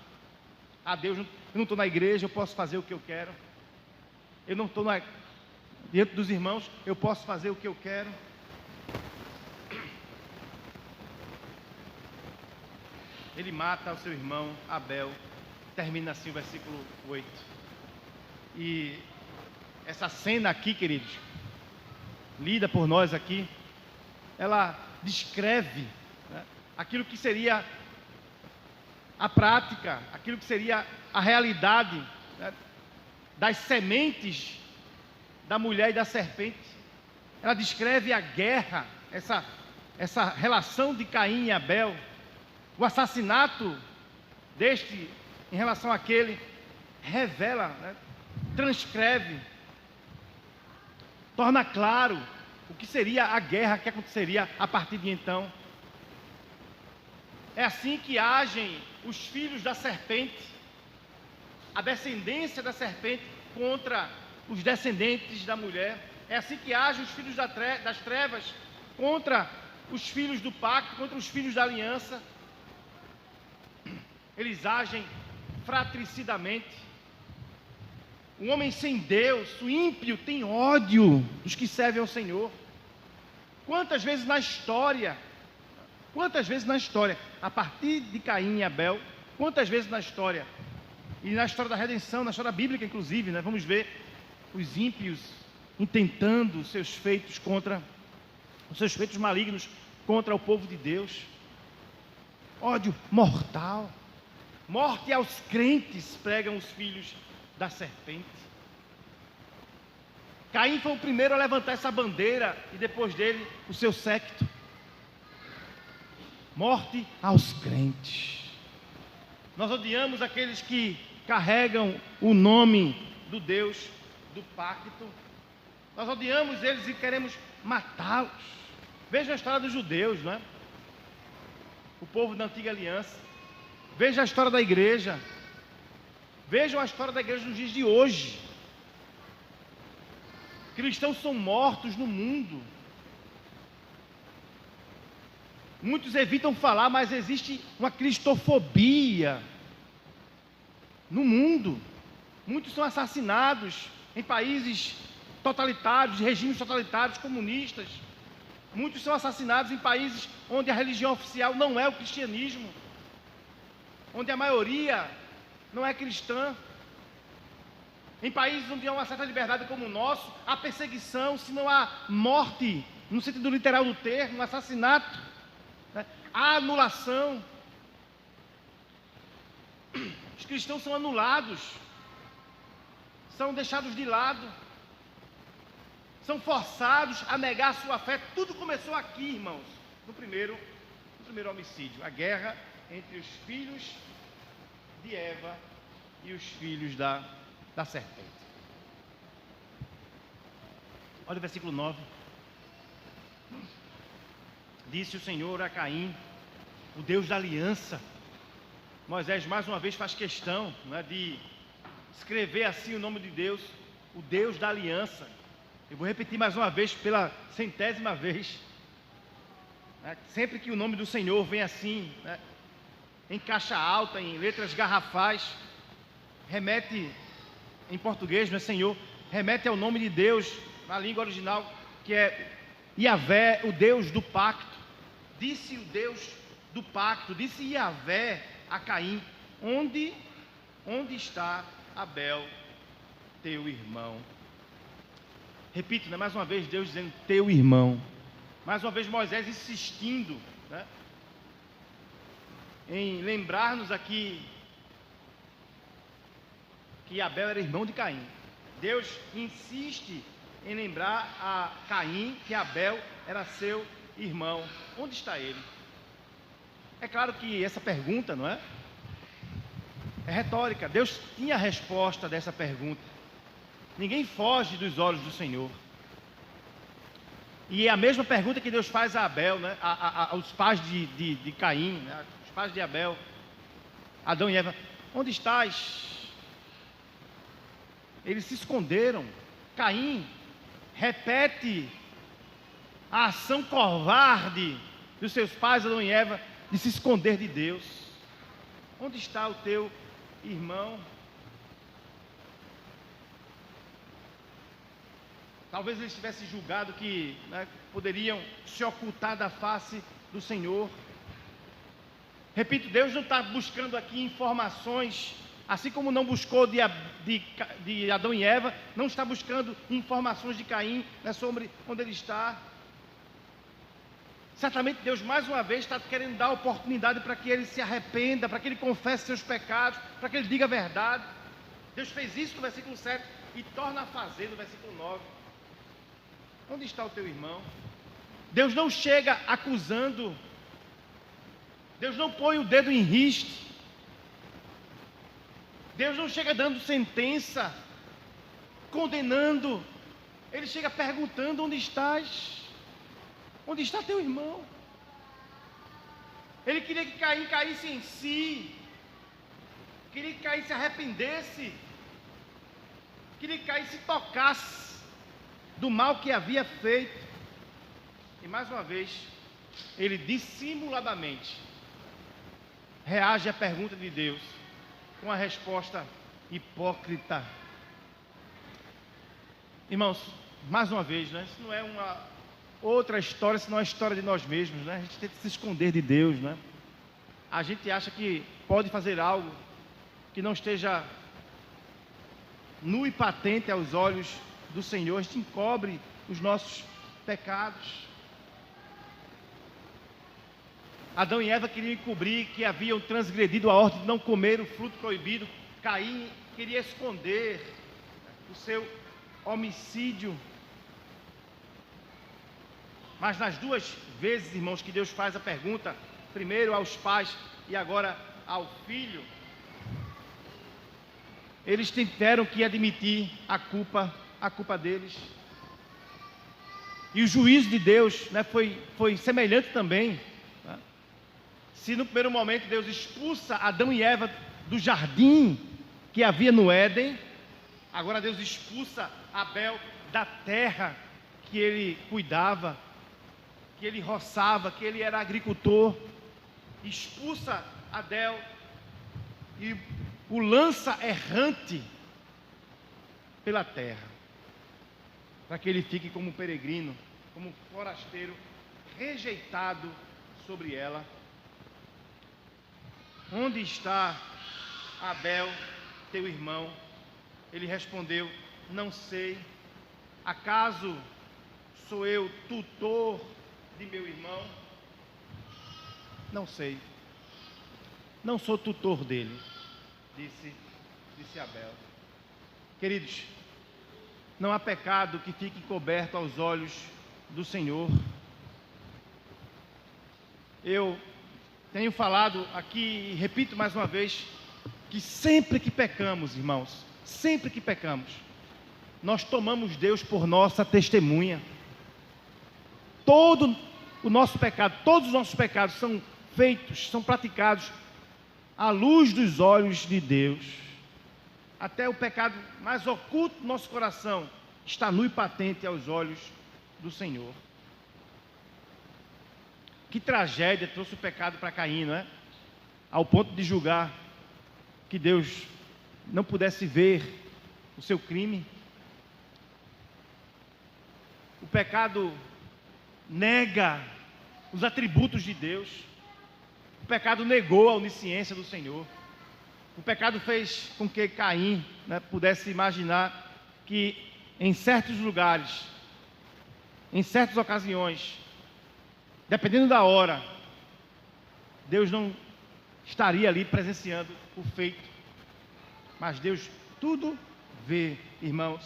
A: Ah, Deus, eu não estou na igreja, eu posso fazer o que eu quero. Eu não estou diante dos irmãos, eu posso fazer o que eu quero. Ele mata o seu irmão Abel. Termina assim o versículo 8. E essa cena aqui, queridos, lida por nós aqui, ela descreve, né, aquilo que seria a prática, aquilo que seria a realidade, né, das sementes da mulher e da serpente. Ela descreve a guerra, essa relação de Caim e Abel, o assassinato deste em relação àquele, revela, né, transcreve, torna claro o que seria a guerra que aconteceria a partir de então. É assim que agem os filhos da serpente, a descendência da serpente contra os descendentes da mulher. É assim que agem os filhos das trevas contra os filhos do pacto, contra os filhos da aliança. Eles agem fratricidamente. Um homem sem Deus, o ímpio, tem ódio dos que servem ao Senhor. Quantas vezes na história, a partir de Caim e Abel, quantas vezes na história, e na história da redenção, na história bíblica inclusive, né, vamos ver os ímpios intentando os seus feitos malignos contra o povo de Deus. Ódio mortal. Morte aos crentes, pregam os filhos da serpente. Caim foi o primeiro a levantar essa bandeira, e depois dele, o seu séquito. Morte aos crentes. Nós odiamos aqueles que carregam o nome do Deus do pacto. Nós odiamos eles e queremos matá-los. Veja a história dos judeus, não é? O povo da antiga aliança. Veja a história da igreja. Vejam a história da igreja nos dias de hoje. Cristãos são mortos no mundo. Muitos evitam falar, mas existe uma cristofobia no mundo. Muitos são assassinados em países totalitários, regimes totalitários, comunistas. Muitos são assassinados em países onde a religião oficial não é o cristianismo, onde a maioria não é cristã. Em países onde há uma certa liberdade como o nosso, há perseguição, se não há morte, no sentido literal do termo, um assassinato, né? Há anulação. Os cristãos são anulados, são deixados de lado, são forçados a negar a sua fé. Tudo começou aqui, irmãos, no primeiro homicídio, a guerra entre os filhos de Eva e os filhos da serpente. Olha o versículo 9. Disse o Senhor a Caim, o Deus da aliança. Moisés mais uma vez faz questão, né, de escrever assim o nome de Deus, o Deus da aliança. Eu vou repetir mais uma vez, pela 100ª vez, né, sempre que o nome do Senhor vem assim, né, em caixa alta, em letras garrafais, remete, em português, não é Senhor, remete ao nome de Deus, na língua original, que é Yahvé, o Deus do pacto. Disse o Deus do pacto, disse Yahvé a Caim: onde está Abel, teu irmão? Repito, né, mais uma vez, Deus dizendo teu irmão. Mais uma vez Moisés insistindo, né, em lembrar-nos aqui que Abel era irmão de Caim. Deus insiste em lembrar a Caim que Abel era seu irmão. Onde está ele? É claro que essa pergunta, não é? É retórica. Deus tinha a resposta dessa pergunta. Ninguém foge dos olhos do Senhor. E é a mesma pergunta que Deus faz a Abel, né? Aos pais de Caim, né? Os pais de Abel, Adão e Eva: onde estás? Eles se esconderam. Caim repete a ação covarde dos seus pais, Adão e Eva, de se esconder de Deus. Onde está o teu irmão? Talvez eles tivessem julgado que, né, poderiam se ocultar da face do Senhor. Repito, Deus não está buscando aqui informações, assim como não buscou de Adão e Eva, não está buscando informações de Caim, né, sobre onde ele está. Certamente Deus mais uma vez está querendo dar oportunidade para que ele se arrependa, para que ele confesse seus pecados, para que ele diga a verdade. Deus fez isso no versículo 7 e torna a fazer no versículo 9. Onde está o teu irmão? Deus não chega acusando, Deus não põe o dedo em riste, Deus não chega dando sentença, condenando, Ele chega perguntando: onde estás? Onde está teu irmão? Ele queria que Caim caísse em si, queria que Caim se arrependesse, queria que Caim se tocasse do mal que havia feito. E mais uma vez, ele dissimuladamente reage à pergunta de Deus com a resposta hipócrita. Irmãos, mais uma vez, né? Isso não é uma outra história, senão a história de nós mesmos, né? A gente tenta se esconder de Deus, né? A gente acha que pode fazer algo que não esteja nu e patente aos olhos do Senhor. A gente encobre os nossos pecados. Adão e Eva queriam encobrir que haviam transgredido a ordem de não comer o fruto proibido. Caim queria esconder o seu homicídio. Mas nas duas vezes, irmãos, que Deus faz a pergunta, primeiro aos pais e agora ao filho, eles tiveram que admitir a culpa deles. E o juízo de Deus, né, foi semelhante também. Né? Se no primeiro momento Deus expulsa Adão e Eva do jardim que havia no Éden, agora Deus expulsa Abel da terra que ele cuidava, que ele roçava, que ele era agricultor. Expulsa Abel e o lança errante pela terra, para que ele fique como peregrino, como forasteiro, rejeitado sobre ela. Onde está Abel, teu irmão? Ele respondeu: não sei. Acaso sou eu tutor de meu irmão? Não sei. Não sou tutor dele, disse Abel. Queridos, não há pecado que fique encoberto aos olhos do Senhor. Eu tenho falado aqui e repito mais uma vez que sempre que pecamos, irmãos, sempre que pecamos, nós tomamos Deus por nossa testemunha. Todo o nosso pecado, todos os nossos pecados são feitos, são praticados à luz dos olhos de Deus. Até o pecado mais oculto do nosso coração está nu e patente aos olhos do Senhor. Que tragédia trouxe o pecado para Caim, não é? Ao ponto de julgar que Deus não pudesse ver o seu crime. O pecado nega os atributos de Deus. O pecado negou a onisciência do Senhor. O pecado fez com que Caim, né, pudesse imaginar que em certos lugares, em certas ocasiões, dependendo da hora, Deus não estaria ali presenciando o feito. Mas Deus tudo vê, irmãos.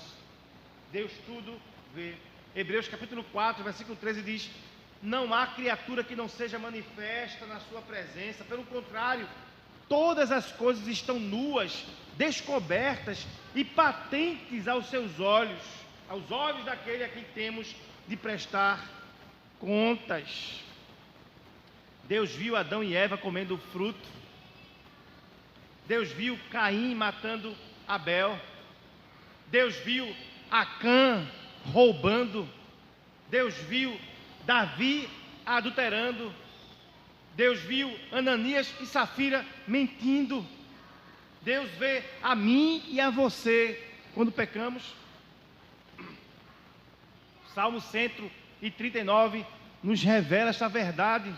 A: Deus tudo vê. Hebreus capítulo 4, versículo 13 diz: não há criatura que não seja manifesta na sua presença. Pelo contrário, todas as coisas estão nuas, descobertas e patentes aos seus olhos, aos olhos daquele a quem temos de prestar contas. Deus viu Adão e Eva comendo o fruto. Deus viu Caim matando Abel. Deus viu Acã roubando. Deus viu Davi adulterando. Deus viu Ananias e Safira mentindo. Deus vê a mim e a você quando pecamos. Salmo 139 nos revela esta verdade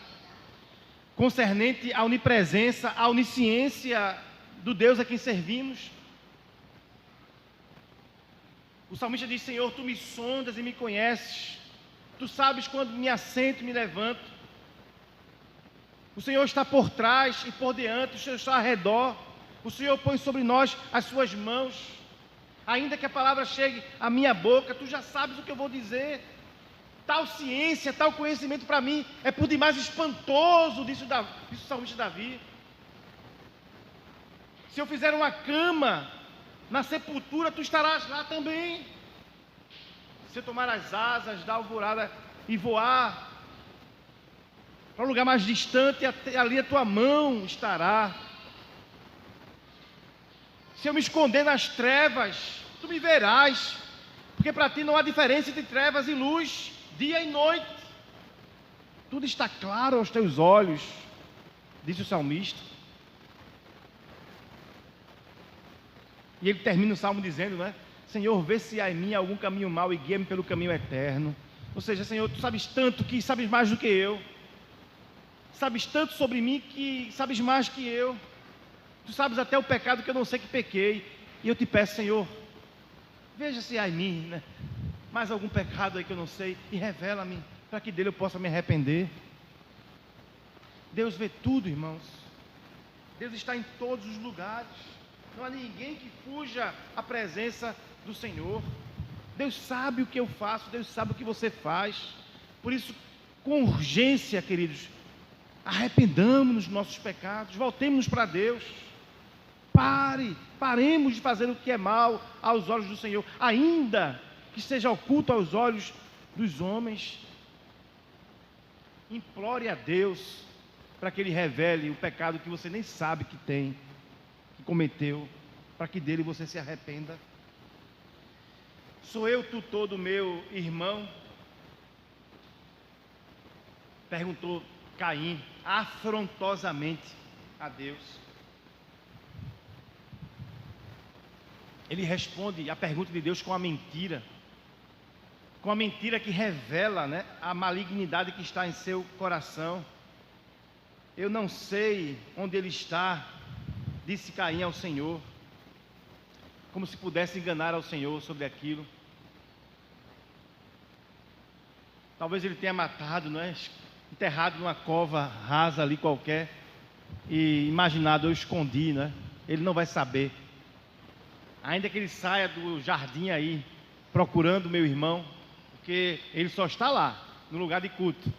A: concernente à onipresença, à onisciência do Deus a quem servimos. O salmista diz: Senhor, tu me sondas e me conheces. Tu sabes quando me assento e me levanto. O Senhor está por trás e por diante, o Senhor está ao redor. O Senhor põe sobre nós as suas mãos. Ainda que a palavra chegue à minha boca, tu já sabes o que eu vou dizer. Tal ciência, tal conhecimento para mim é por demais espantoso, disse o salmista Davi. Se eu fizer uma cama na sepultura, tu estarás lá também. Se eu tomar as asas da alvorada e voar para um lugar mais distante, ali a tua mão estará. Se eu me esconder nas trevas, tu me verás, porque para ti não há diferença entre trevas e luz, dia e noite. Tudo está claro aos teus olhos, disse o salmista. E ele termina o salmo dizendo, né? Senhor, vê se há em mim algum caminho mau e guia-me pelo caminho eterno. Ou seja, Senhor, tu sabes tanto que sabes mais do que eu. Sabes tanto sobre mim que sabes mais que eu. Tu sabes até o pecado que eu não sei que pequei. E eu te peço, Senhor, veja se há em mim, né, mais algum pecado aí que eu não sei e revela-me, para que dele eu possa me arrepender. Deus vê tudo, irmãos. Deus está em todos os lugares. Não há ninguém que fuja à presença do Senhor. Deus sabe o que eu faço, Deus sabe o que você faz. Por isso, com urgência, queridos, arrependamos-nos dos nossos pecados, voltemos para Deus. Paremos de fazer o que é mal aos olhos do Senhor, ainda que seja oculto aos olhos dos homens. Implore a Deus para que Ele revele o pecado que você nem sabe que tem, que cometeu, para que dele você se arrependa. Sou eu tutor do meu irmão? Perguntou Caim afrontosamente a Deus. Ele responde a pergunta de Deus com a mentira que revela, né, a malignidade que está em seu coração. Eu não sei onde ele está, disse Caim ao Senhor, como se pudesse enganar ao Senhor sobre aquilo. Talvez ele tenha matado, não é? Enterrado numa cova rasa ali qualquer e imaginado, eu escondi, né? Ele não vai saber. Ainda que ele saia do jardim aí procurando meu irmão, porque ele só está lá no lugar de culto.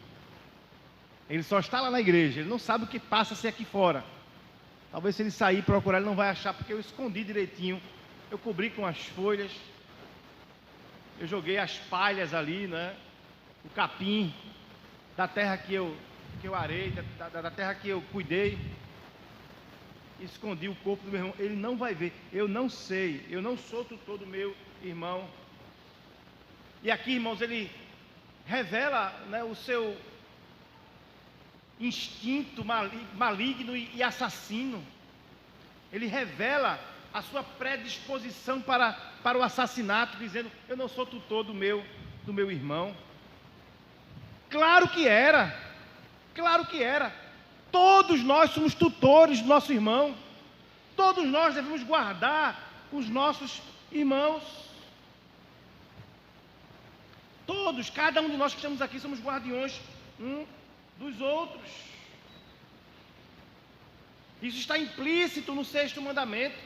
A: Ele só está lá na igreja, ele não sabe o que passa-se aqui fora. Talvez se ele sair e procurar, ele não vai achar, porque eu escondi direitinho. Eu cobri com as folhas, eu joguei as palhas ali, né? O capim da terra que eu arei, da terra que eu cuidei. escondi o corpo do meu irmão, ele não vai ver. Eu não sei, eu não sou tutor do meu irmão. E aqui, irmãos, ele revela, né, o seu instinto maligno e assassino. Ele revela a sua predisposição para o assassinato, dizendo: eu não sou tutor do meu irmão. Claro que era, claro que era. Todos nós somos tutores do nosso irmão. Todos nós devemos guardar os nossos irmãos. Todos, cada um de nós que estamos aqui, somos guardiões um dos outros. Isso está implícito no 6º mandamento.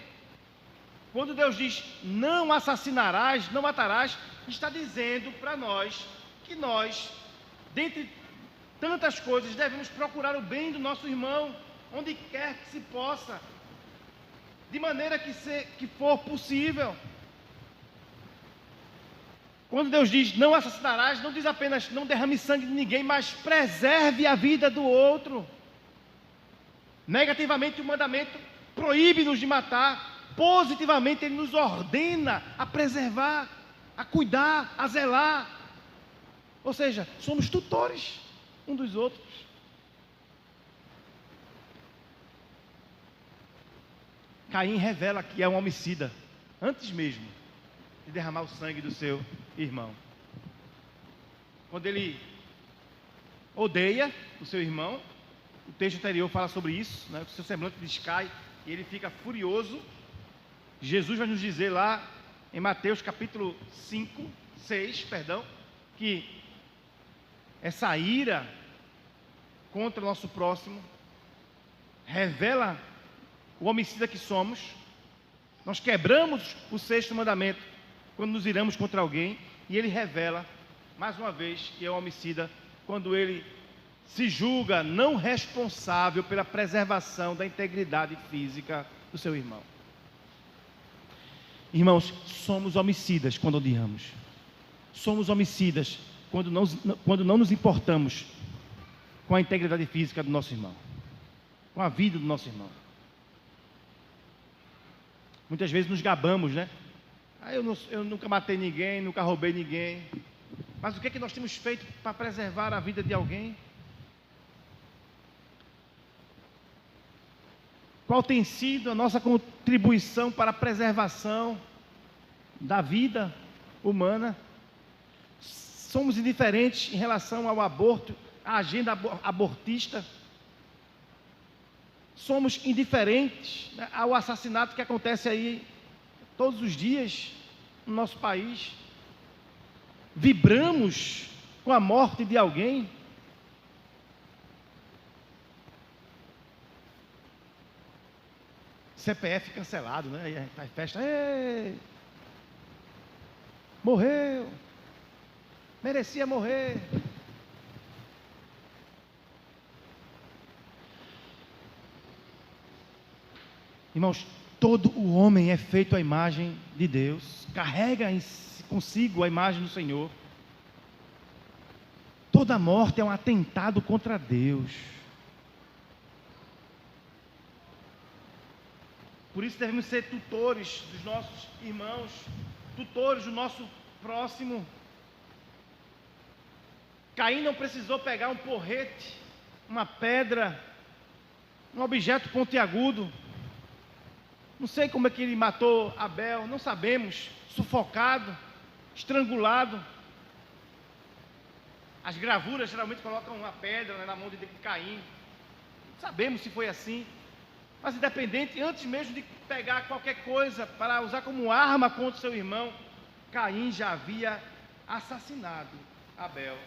A: Quando Deus diz: não assassinarás, não matarás, está dizendo para nós que nós, dentre tantas coisas, devemos procurar o bem do nosso irmão, onde quer que se possa, de maneira que for possível. Quando Deus diz: não assassinarás, não diz apenas não derrame sangue de ninguém, mas preserve a vida do outro. Negativamente, o mandamento proíbe-nos de matar. Positivamente, ele nos ordena a preservar, a cuidar, a zelar. Ou seja, somos tutores um dos outros. Caim revela que é um homicida, antes mesmo de derramar o sangue do seu irmão. Quando ele odeia o seu irmão, o texto anterior fala sobre isso, né? O seu semblante descai e ele fica furioso. Jesus vai nos dizer lá em Mateus capítulo 6, que essa ira contra o nosso próximo revela o homicida que somos. Nós quebramos o 6º mandamento quando nos iramos contra alguém, e ele revela, mais uma vez, que é um homicida quando ele se julga não responsável pela preservação da integridade física do seu irmão. Irmãos, somos homicidas quando odiamos. Somos homicidas quando não nos importamos com a integridade física do nosso irmão, com a vida do nosso irmão. Muitas vezes nos gabamos, né? Eu nunca matei ninguém, nunca roubei ninguém. Mas o que é que nós temos feito para preservar a vida de alguém? Qual tem sido a nossa contribuição para a preservação da vida humana? Somos indiferentes em relação ao aborto, à agenda abortista? Somos indiferentes, né, ao assassinato que acontece aí todos os dias no nosso país? Vibramos com a morte de alguém? CPF cancelado, né? E aí festa, ei, morreu, merecia morrer. Irmãos, todo o homem é feito à imagem de Deus, carrega consigo a imagem do Senhor. Toda morte é um atentado contra Deus. Por isso devemos ser tutores dos nossos irmãos, tutores do nosso próximo. Caim não precisou pegar um porrete, uma pedra, um objeto pontiagudo. Não sei como é que ele matou Abel, não sabemos. Sufocado, estrangulado. As gravuras geralmente colocam uma pedra, né, na mão de Caim. Não sabemos se foi assim. Mas independente, antes mesmo de pegar qualquer coisa para usar como arma contra o seu irmão, Caim já havia assassinado Abel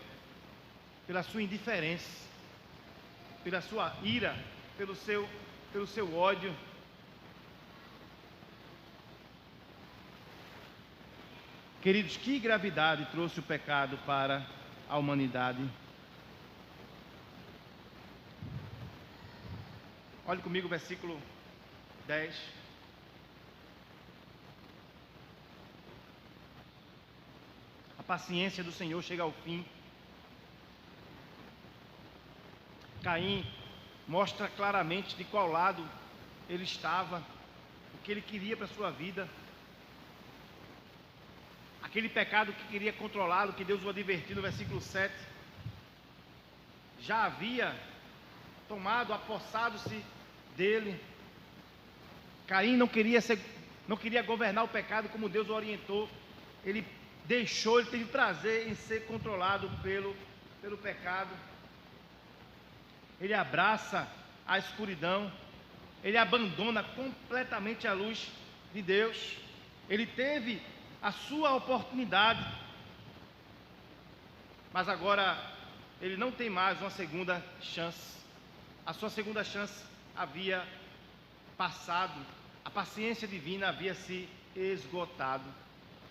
A: pela sua indiferença, pela sua ira, pelo seu ódio. Queridos, que gravidade trouxe o pecado para a humanidade? Olhe comigo o versículo 10. A paciência do Senhor chega ao fim. Caim mostra claramente de qual lado ele estava, o que ele queria para a sua vida, aquele pecado que queria controlá-lo, que Deus o advertiu no versículo 7, já havia tomado, apossado-se dele. Caim não queria governar o pecado como Deus o orientou. Ele teve prazer em ser controlado pelo pecado. Ele abraça a escuridão, ele abandona completamente a luz de Deus. Ele teve a sua oportunidade, mas agora ele não tem mais uma segunda chance. A sua segunda chance havia passado, a paciência divina havia se esgotado.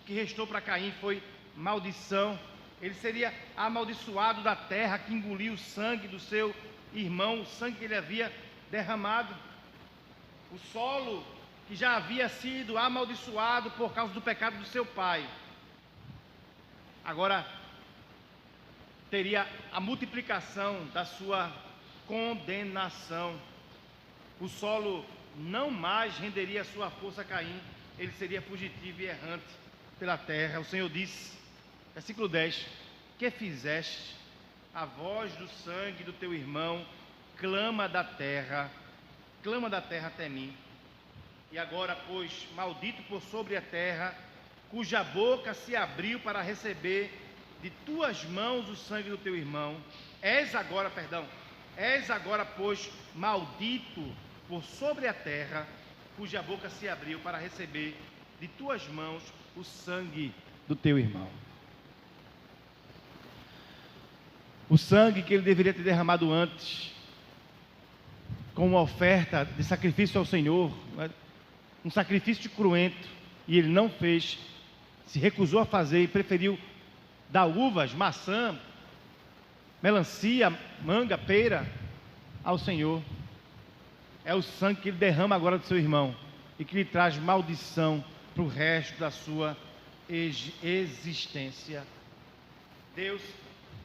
A: O que restou para Caim foi maldição. Ele seria amaldiçoado da terra que engoliu o sangue do seu irmão, o sangue que ele havia derramado. O solo que já havia sido amaldiçoado por causa do pecado do seu pai, agora teria a multiplicação da sua condenação. O solo não mais renderia sua força a Caim, ele seria fugitivo e errante pela terra. O Senhor disse, versículo 10: que fizeste? A voz do sangue do teu irmão clama da terra até mim. E agora, pois, maldito por sobre a terra, cuja boca se abriu para receber de tuas mãos o sangue do teu irmão. És agora, pois, maldito por sobre a terra, cuja boca se abriu para receber de tuas mãos o sangue do teu irmão. O sangue que ele deveria ter derramado antes, como uma oferta de sacrifício ao Senhor, um sacrifício cruento, e ele não fez, se recusou a fazer e preferiu dar uvas, maçã, melancia, manga, pera ao Senhor. É o sangue que ele derrama agora do seu irmão e que lhe traz maldição para o resto da sua existência. Deus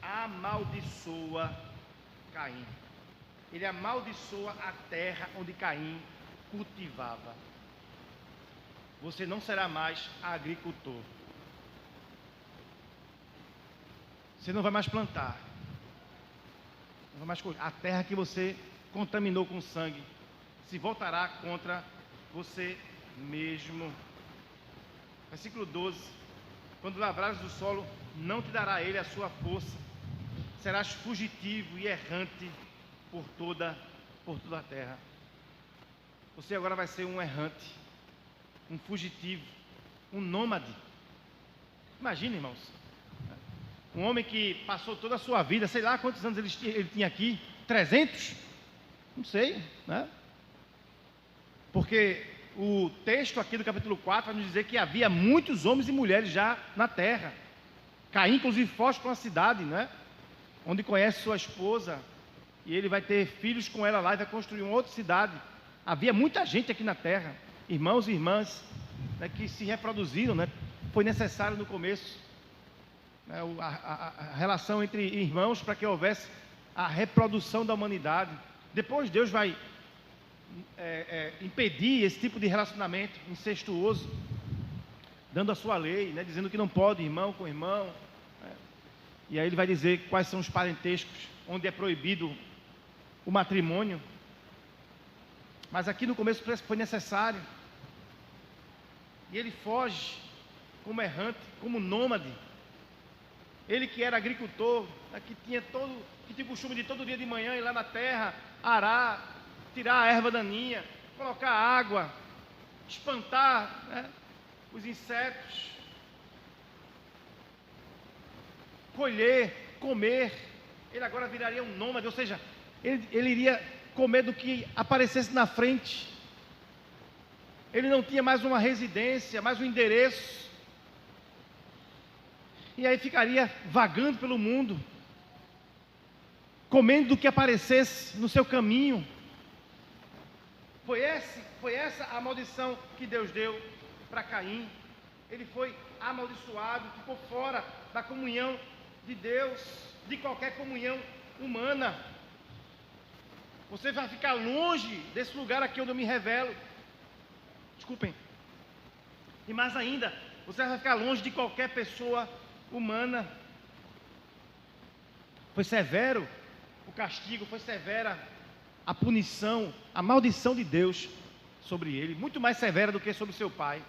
A: amaldiçoa Caim. Ele amaldiçoa a terra onde Caim cultivava. Você não será mais agricultor. Você não vai mais plantar. Não vai mais colher. A terra que você contaminou com sangue se voltará contra você mesmo. Versículo 12: quando lavrares do solo, não te dará ele a sua força. Serás fugitivo e errante por toda a terra. Você agora vai ser um errante, um fugitivo, um nômade. Imagina, irmãos, um homem que passou toda a sua vida, sei lá quantos anos ele tinha aqui, 300? Não sei, né? Porque o texto aqui do capítulo 4 vai nos dizer que havia muitos homens e mulheres já na terra. Caim, inclusive, foge para uma cidade, né? Onde conhece sua esposa, e ele vai ter filhos com ela lá e vai construir uma outra cidade. Havia muita gente aqui na terra, irmãos e irmãs, né, que se reproduziram, né? Foi necessário no começo, né, a relação entre irmãos para que houvesse a reprodução da humanidade. Depois Deus vai impedir esse tipo de relacionamento incestuoso, dando a sua lei, né, dizendo que não pode irmão com irmão, né? E aí ele vai dizer quais são os parentescos onde é proibido o matrimônio. Mas aqui no começo parece que foi necessário, e ele foge como errante, como nômade. Ele que era agricultor, né, que tinha o costume de todo dia de manhã ir lá na terra, arar, tirar a erva daninha, colocar água, espantar, né, os insetos, colher, comer. Ele agora viraria um nômade, ou seja, ele iria comer do que aparecesse na frente. Ele não tinha mais uma residência, mais um endereço, e aí ficaria vagando pelo mundo, comendo do que aparecesse no seu caminho. Foi essa a maldição que Deus deu para Caim. Ele foi amaldiçoado, ficou fora da comunhão de Deus, de qualquer comunhão humana. Você vai ficar longe desse lugar aqui onde eu me revelo. Desculpem. E mais ainda, você vai ficar longe de qualquer pessoa humana. Foi severo o castigo, foi severa a punição, a maldição de Deus sobre ele, muito mais severa do que sobre seu pai,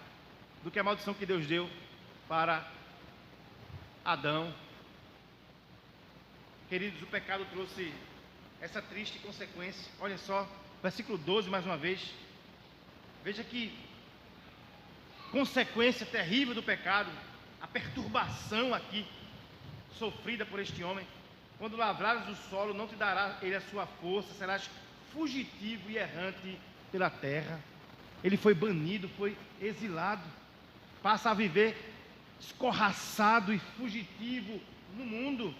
A: do que a maldição que Deus deu para Adão. Queridos, o pecado trouxe essa triste consequência. Olha só, versículo 12 mais uma vez. Veja que consequência terrível do pecado, a perturbação aqui sofrida por este homem. Quando lavrares o solo, não te dará ele a sua força, serás fugitivo e errante pela terra. Ele foi banido, foi exilado, passa a viver escorraçado e fugitivo no mundo,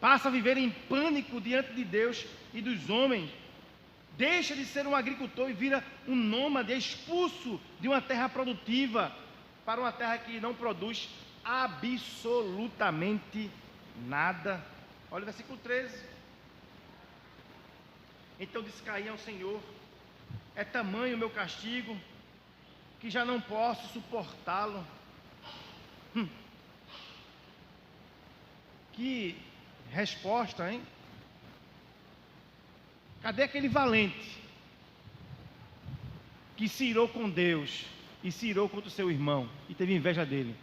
A: passa a viver em pânico diante de Deus e dos homens, deixa de ser um agricultor e vira um nômade, expulso de uma terra produtiva para uma terra que não produz absolutamente nada. Olha o versículo 13. Então disse Caim ao Senhor: é tamanho o meu castigo que já não posso suportá-lo. Que resposta, hein? Cadê aquele valente que se irou com Deus e se irou contra o seu irmão e teve inveja dele?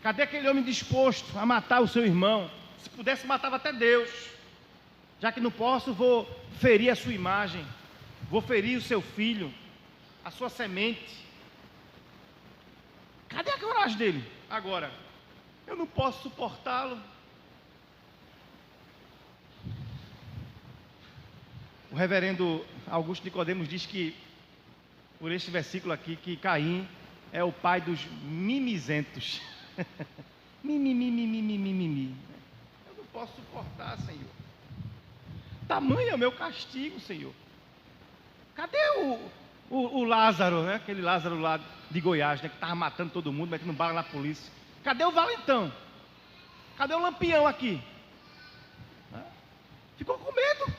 A: Cadê aquele homem disposto a matar o seu irmão? Se pudesse, matava até Deus. Já que não posso, vou ferir a sua imagem, vou ferir o seu filho, a sua semente. Cadê a coragem dele? Agora, eu não posso suportá-lo. O reverendo Augusto Nicodemos diz que, por este versículo aqui, que Caim é o pai dos mimizentos. Mimimi. Eu não posso suportar, Senhor. Tamanho é o meu castigo, Senhor. Cadê o Lázaro, né? Aquele Lázaro lá de Goiás, né? Que estava matando todo mundo, metendo bala na polícia. Cadê o valentão? Cadê o lampião aqui? Ficou com medo.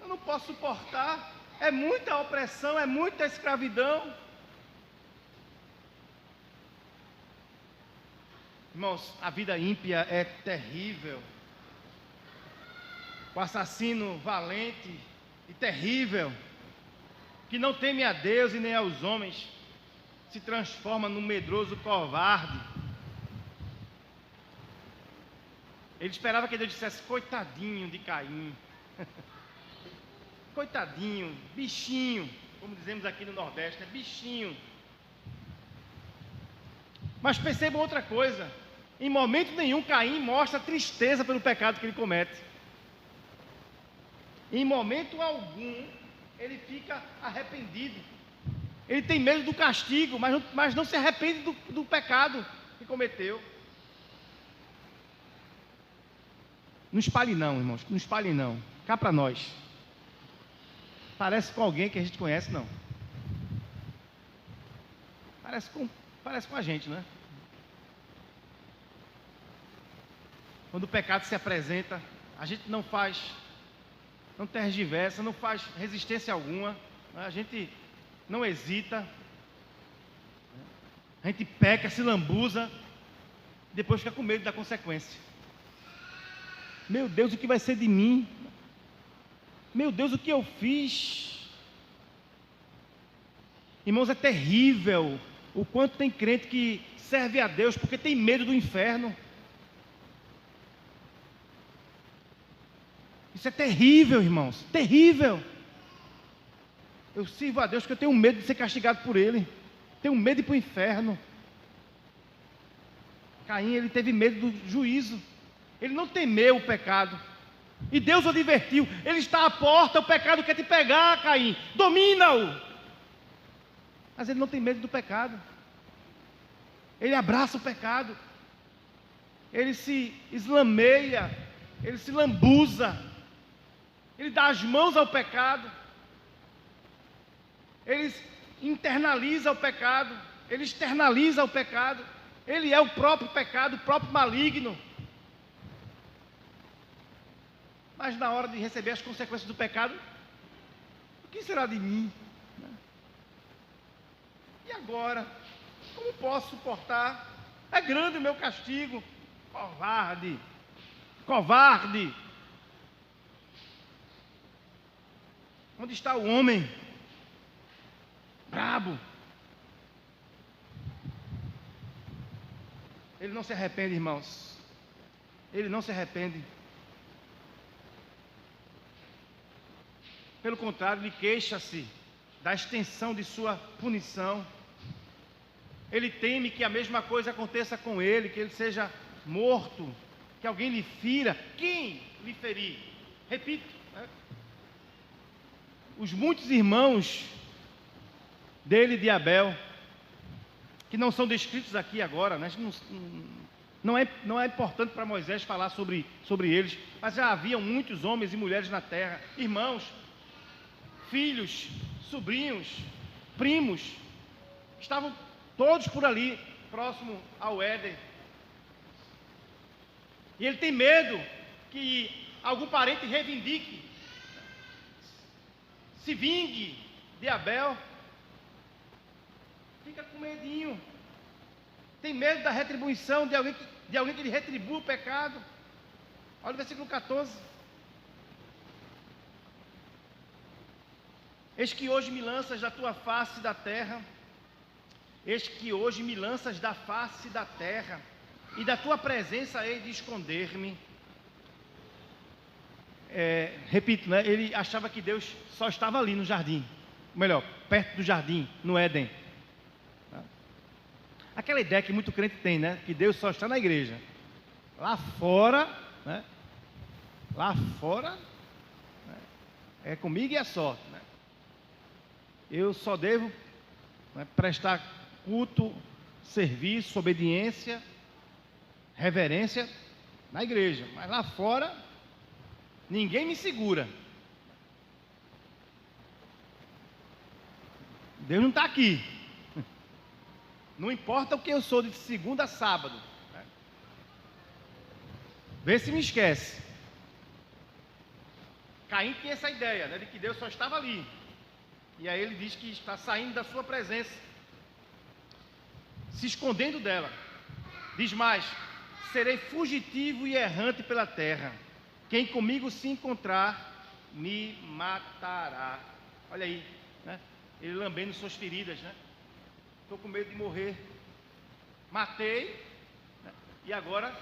A: Eu não posso suportar. É muita opressão, é muita escravidão. Irmãos, a vida ímpia é terrível. O assassino valente e terrível, que não teme a Deus e nem aos homens, se transforma num medroso covarde. Ele esperava que Deus dissesse: coitadinho de Caim. Coitadinho, bichinho, como dizemos aqui no Nordeste, né? Bichinho. Mas percebam outra coisa: em momento nenhum Caim mostra tristeza pelo pecado que ele comete. Em momento algum ele fica arrependido. Ele tem medo do castigo, mas não se arrepende do pecado que cometeu. Não espalhe não, irmãos, não espalhe não. Cá para nós. Parece com alguém que a gente conhece, não. Parece com a gente, né? Quando o pecado se apresenta, a gente não tergiversa, não faz resistência alguma, a gente não hesita, a gente peca, se lambuza, depois fica com medo da consequência. Meu Deus, o que vai ser de mim? Meu Deus, o que eu fiz? Irmãos, é terrível o quanto tem crente que serve a Deus porque tem medo do inferno. Isso é terrível, irmãos, terrível. Eu sirvo a Deus porque eu tenho medo de ser castigado por Ele. Tenho medo de ir para o inferno. Caim, ele teve medo do juízo. Ele não temeu o pecado. E Deus o advertiu: ele está à porta, o pecado quer te pegar, Caim. Domina-o. Mas ele não tem medo do pecado. Ele abraça o pecado. Ele se eslameia. Ele se lambuza. Ele dá as mãos ao pecado. Ele internaliza o pecado. Ele externaliza o pecado. Ele é o próprio pecado, o próprio maligno. mas na hora de receber as consequências do pecado, o que será de mim? E agora? Como posso suportar? É grande o meu castigo. Covarde, covarde. Onde está o homem brabo? Ele não se arrepende, irmãos. Ele não se arrepende. Pelo contrário, ele queixa-se da extensão de sua punição. Ele teme que a mesma coisa aconteça com ele, que ele seja morto, que alguém lhe fira. Quem lhe ferir? Repito, né? Os muitos irmãos dele, de Abel, que não são descritos aqui agora, né? Não é importante para Moisés falar sobre eles, mas já haviam muitos homens e mulheres na terra, irmãos, filhos, sobrinhos, primos, estavam todos por ali, próximo ao Éden. E ele tem medo que algum parente reivindique, se vingue de Abel. Fica com medinho. Tem medo da retribuição de alguém que lhe retribua o pecado. Olha o versículo 14. Eis que hoje me lanças da tua face da terra. Eis que hoje me lanças da face da terra, e da tua presença hei de esconder-me. Repito, né? Ele achava que Deus só estava ali no jardim, ou melhor, perto do jardim, no Éden. Aquela ideia que muito crente tem, né? Que Deus só está na igreja. Lá fora, né? Lá fora, né? É comigo e é só, né? Eu só devo, né, prestar culto, serviço, obediência, reverência na igreja, mas lá fora ninguém me segura. Deus não está aqui. Não importa o que eu sou de segunda a sábado, né? Vê se me esquece. Caim tinha essa ideia, né, de que Deus só estava ali. E aí ele diz que está saindo da sua presença, se escondendo dela. Diz mais: serei fugitivo e errante pela terra. Quem comigo se encontrar, me matará. Olha aí, né? Ele lambendo suas feridas, né? Estou com medo de morrer. Matei, né? E agora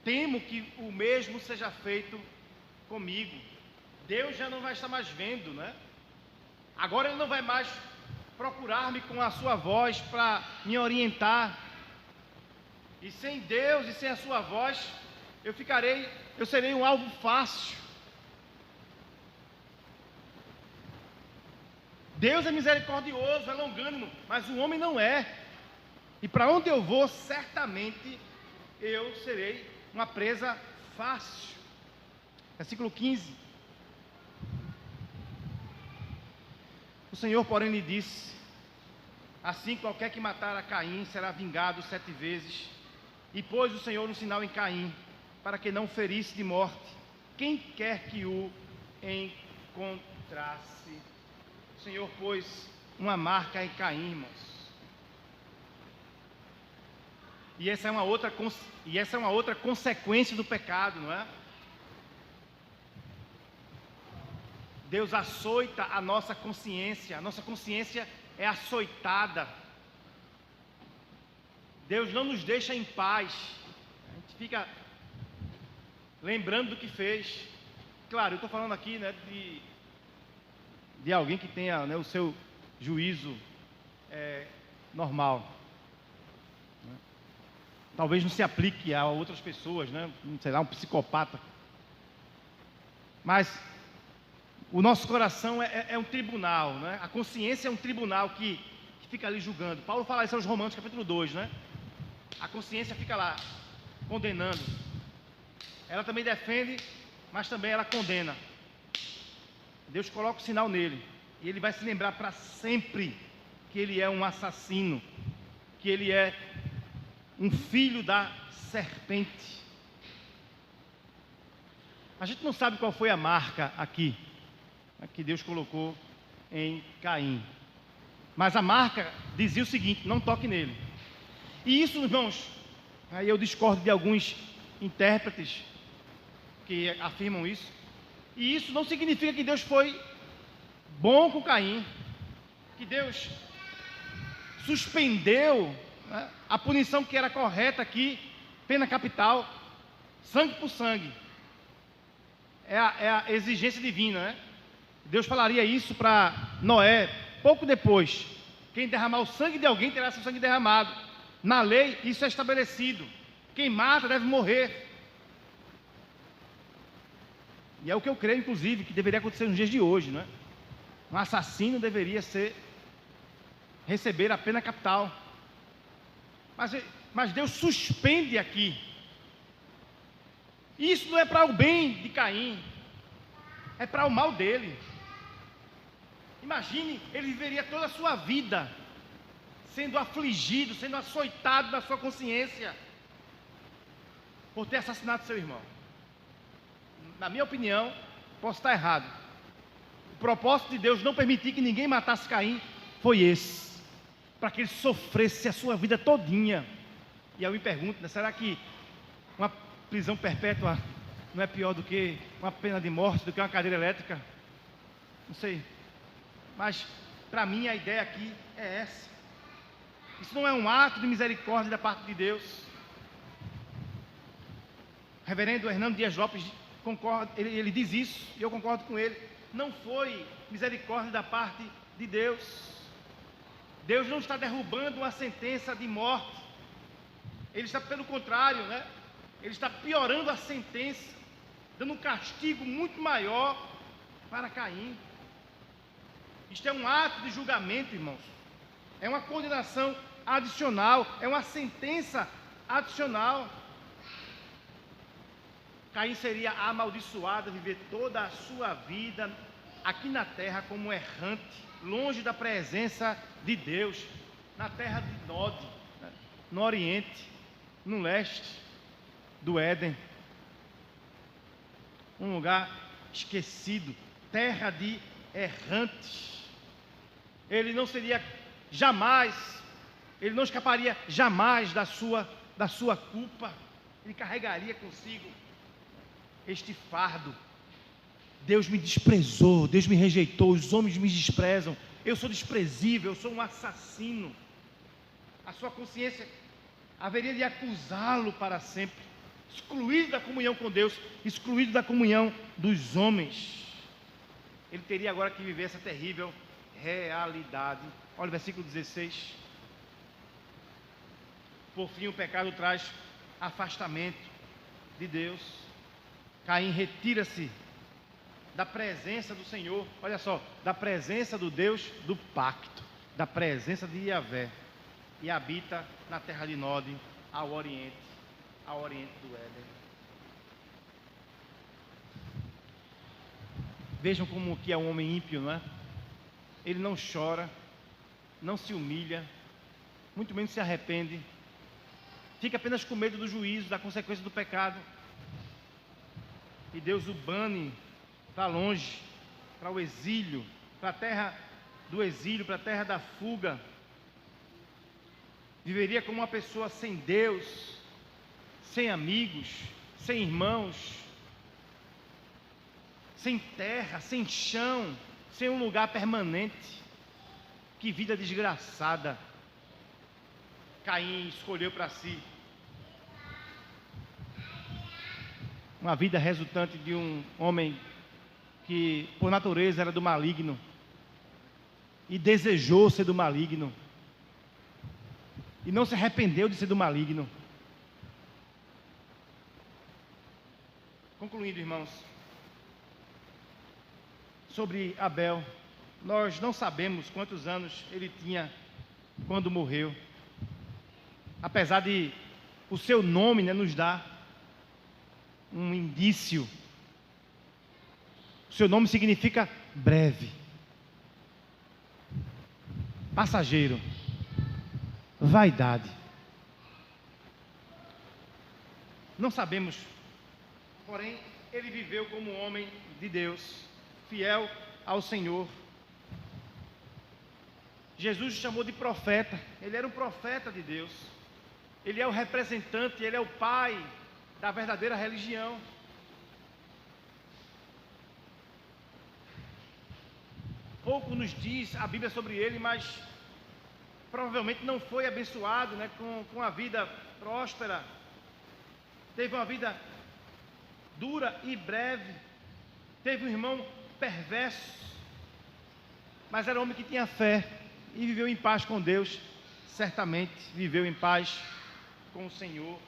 A: temo que o mesmo seja feito comigo. Deus já não vai estar mais vendo, né? Agora Ele não vai mais procurar-me com a sua voz para me orientar. E sem Deus e sem a sua voz, eu serei um alvo fácil. Deus é misericordioso, é longânimo, mas o homem não é. E para onde eu vou, certamente eu serei uma presa fácil. Versículo 15. O Senhor, porém, lhe disse: assim qualquer que matar a Caim será vingado 7 vezes. E pôs o Senhor um sinal em Caim, para que não ferisse de morte quem quer que o encontrasse. O Senhor pôs uma marca em Caim, irmãos. E essa é uma outra consequência do pecado, não é? Deus açoita a nossa consciência é açoitada. Deus não nos deixa em paz. A gente fica lembrando do que fez. Claro, eu estou falando aqui, né, de alguém que tenha, né, o seu juízo normal. Né? Talvez não se aplique a outras pessoas, né? Sei lá, um psicopata. Mas o nosso coração é um tribunal, né? A consciência é um tribunal que fica ali julgando. Paulo fala isso aos Romanos, capítulo 2, né? A consciência fica lá, condenando. Ela também defende, mas também ela condena. Deus coloca o sinal nele, e ele vai se lembrar para sempre que ele é um assassino, que ele é um filho da serpente. A gente não sabe qual foi a marca aqui, que Deus colocou em Caim. Mas a marca dizia o seguinte: não toque nele. E isso, irmãos, aí eu discordo de alguns intérpretes que afirmam isso. E isso não significa que Deus foi bom com Caim, que Deus suspendeu, né, a punição que era correta aqui, pena capital, sangue por sangue. É a exigência divina, né? Deus falaria isso para Noé pouco depois: quem derramar o sangue de alguém terá seu sangue derramado. Na lei isso é estabelecido: quem mata deve morrer. E é o que eu creio, inclusive, que deveria acontecer nos dias de hoje, né? Um assassino deveria receber a pena capital. Mas Deus suspende aqui. Isso não é para o bem de Caim, é para o mal dele. Imagine, ele viveria toda a sua vida sendo afligido, sendo açoitado na sua consciência por ter assassinado seu irmão. Na minha opinião, posso estar errado. O propósito de Deus não permitir que ninguém matasse Caim foi esse, para que ele sofresse a sua vida todinha. E eu me pergunto, né, será que uma prisão perpétua não é pior do que uma pena de morte, do que uma cadeira elétrica? Não sei. Mas, para mim, a ideia aqui é essa. Isso não é um ato de misericórdia da parte de Deus. O reverendo Hernando Dias Lopes concorda, ele diz isso, e eu concordo com ele. Não foi misericórdia da parte de Deus. Deus não está derrubando uma sentença de morte. Ele está, pelo contrário, né? Ele está piorando a sentença, dando um castigo muito maior para Caim. Isto é um ato de julgamento, irmãos. É uma condenação adicional, é uma sentença adicional. Caim seria amaldiçoado a viver toda a sua vida aqui na terra como errante, longe da presença de Deus, na terra de Nod, né? No Oriente, no leste do Éden, um lugar esquecido, terra de errantes. Ele não seria jamais, ele não escaparia jamais da sua culpa. Ele carregaria consigo este fardo. Deus me desprezou, Deus me rejeitou, os homens me desprezam, eu sou desprezível, eu sou um assassino. A sua consciência haveria de acusá-lo para sempre, excluído da comunhão com Deus, excluído da comunhão dos homens. Ele teria agora que viver essa terrível realidade. Olha o versículo 16. Por fim, o pecado traz afastamento de Deus. Caim retira-se da presença do Senhor, olha só, da presença do Deus do pacto, da presença de Yahvé, e habita na terra de Nod, ao oriente do Éden. Vejam como que é um homem ímpio, não é? Ele não chora, não se humilha, muito menos se arrepende, fica apenas com medo do juízo, da consequência do pecado, e Deus o bane para longe, para o exílio, para a terra do exílio, para a terra da fuga. Viveria como uma pessoa sem Deus, sem amigos, sem irmãos, sem terra, sem chão, sem um lugar permanente. Que vida desgraçada Caim escolheu para si. Uma vida resultante de um homem que por natureza era do maligno e desejou ser do maligno e não se arrependeu de ser do maligno. Concluindo, irmãos, sobre Abel, nós não sabemos quantos anos ele tinha quando morreu, apesar de o seu nome, né, nos dar um indício. O seu nome significa breve, passageiro, vaidade. Não sabemos, porém, ele viveu como um homem de Deus, fiel ao Senhor. Jesus o chamou de profeta, ele era um profeta de Deus, ele é o representante, ele é o pai da verdadeira religião. Pouco nos diz a Bíblia sobre ele, mas provavelmente não foi abençoado, né, com a vida próspera, teve uma vida dura e breve, teve um irmão perverso, mas era um homem que tinha fé e viveu em paz com Deus, certamente viveu em paz com o Senhor.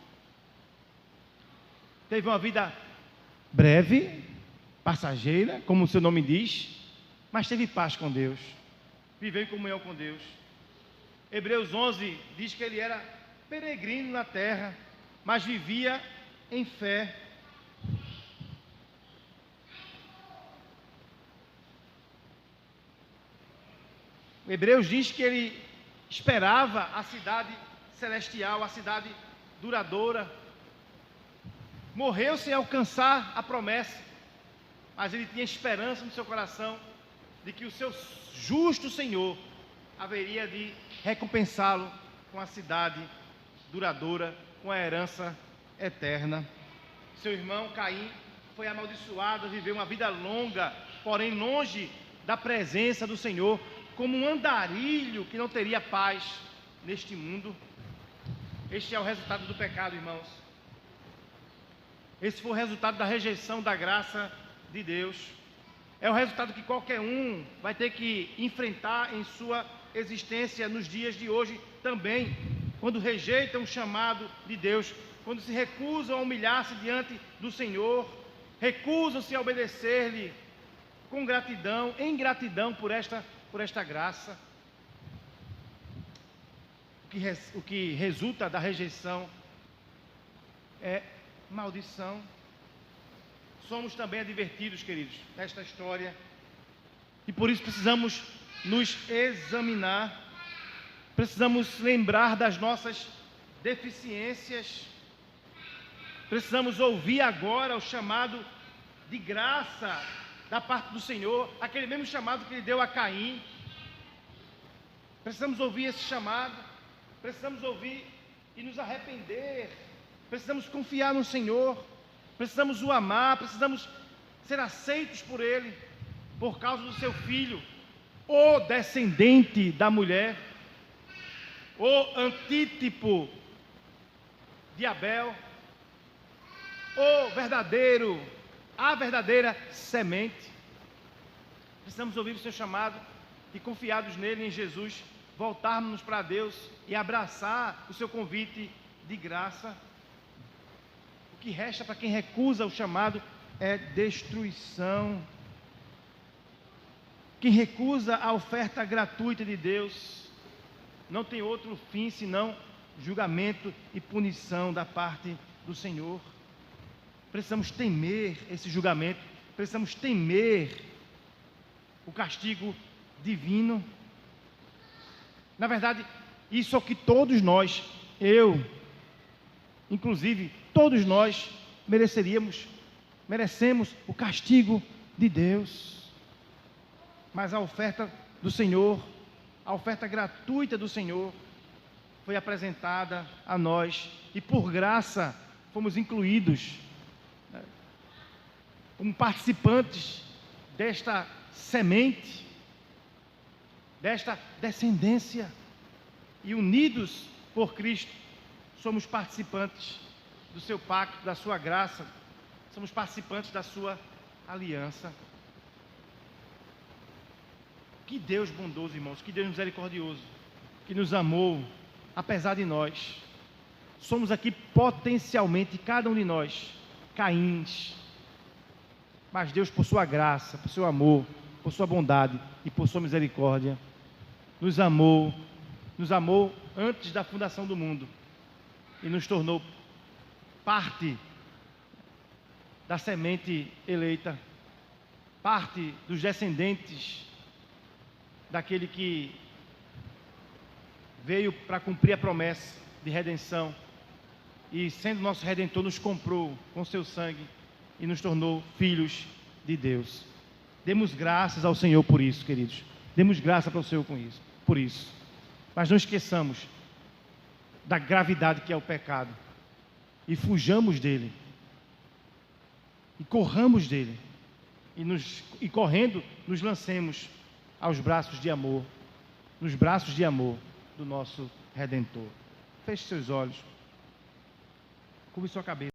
A: Teve uma vida breve, passageira, como o seu nome diz, mas teve paz com Deus, viveu em comunhão com Deus. Hebreus 11 diz que ele era peregrino na terra, mas vivia em fé. Hebreus diz que ele esperava a cidade celestial, a cidade duradoura. Morreu sem alcançar a promessa, mas ele tinha esperança no seu coração de que o seu justo Senhor haveria de recompensá-lo com a cidade duradoura, com a herança eterna. Seu irmão Caim foi amaldiçoado, viveu uma vida longa, porém longe da presença do Senhor, como um andarilho que não teria paz neste mundo. Este é o resultado do pecado, irmãos. Esse foi o resultado da rejeição da graça de Deus. É o resultado que qualquer um vai ter que enfrentar em sua existência nos dias de hoje também, quando rejeitam o chamado de Deus, quando se recusam a humilhar-se diante do Senhor, recusam-se a obedecer-lhe com gratidão, em gratidão por esta graça. O que resulta da rejeição é maldição. Somos também advertidos, queridos, nesta história, e por isso precisamos nos examinar, precisamos lembrar das nossas deficiências, precisamos ouvir agora o chamado de graça da parte do Senhor, aquele mesmo chamado que ele deu a Caim. Precisamos ouvir esse chamado, precisamos ouvir e nos arrepender, precisamos confiar no Senhor, precisamos o amar, precisamos ser aceitos por Ele, por causa do seu Filho, o descendente da mulher, o antítipo de Abel, a verdadeira semente. Precisamos ouvir o seu chamado e, confiados nele, em Jesus, voltarmos para Deus e abraçar o seu convite de graça. O que resta para quem recusa o chamado é destruição. Quem recusa a oferta gratuita de Deus não tem outro fim senão julgamento e punição da parte do Senhor. Precisamos temer esse julgamento, precisamos temer o castigo divino. Na verdade, isso é o que todos nós, eu, inclusive, todos nós merecemos o castigo de Deus. Mas a oferta do Senhor, a oferta gratuita do Senhor, foi apresentada a nós, e por graça fomos incluídos como participantes desta semente, desta descendência, e unidos por Cristo, somos participantes do seu pacto, da sua graça, somos participantes da sua aliança. Que Deus bondoso, irmãos, que Deus misericordioso, que nos amou, apesar de nós. Somos aqui potencialmente, cada um de nós, Caíns, mas Deus, por sua graça, por seu amor, por sua bondade e por sua misericórdia, nos amou antes da fundação do mundo e nos tornou parte da semente eleita, parte dos descendentes daquele que veio para cumprir a promessa de redenção, e sendo nosso Redentor, nos comprou com seu sangue e nos tornou filhos de Deus. Demos graças ao Senhor por isso, queridos. Demos graças ao Senhor por isso. Mas não esqueçamos da gravidade que é o pecado. E fujamos dele. E corramos dele. E correndo, nos lancemos aos braços de amor. Nos braços de amor do nosso Redentor. Feche seus olhos. Curve sua cabeça.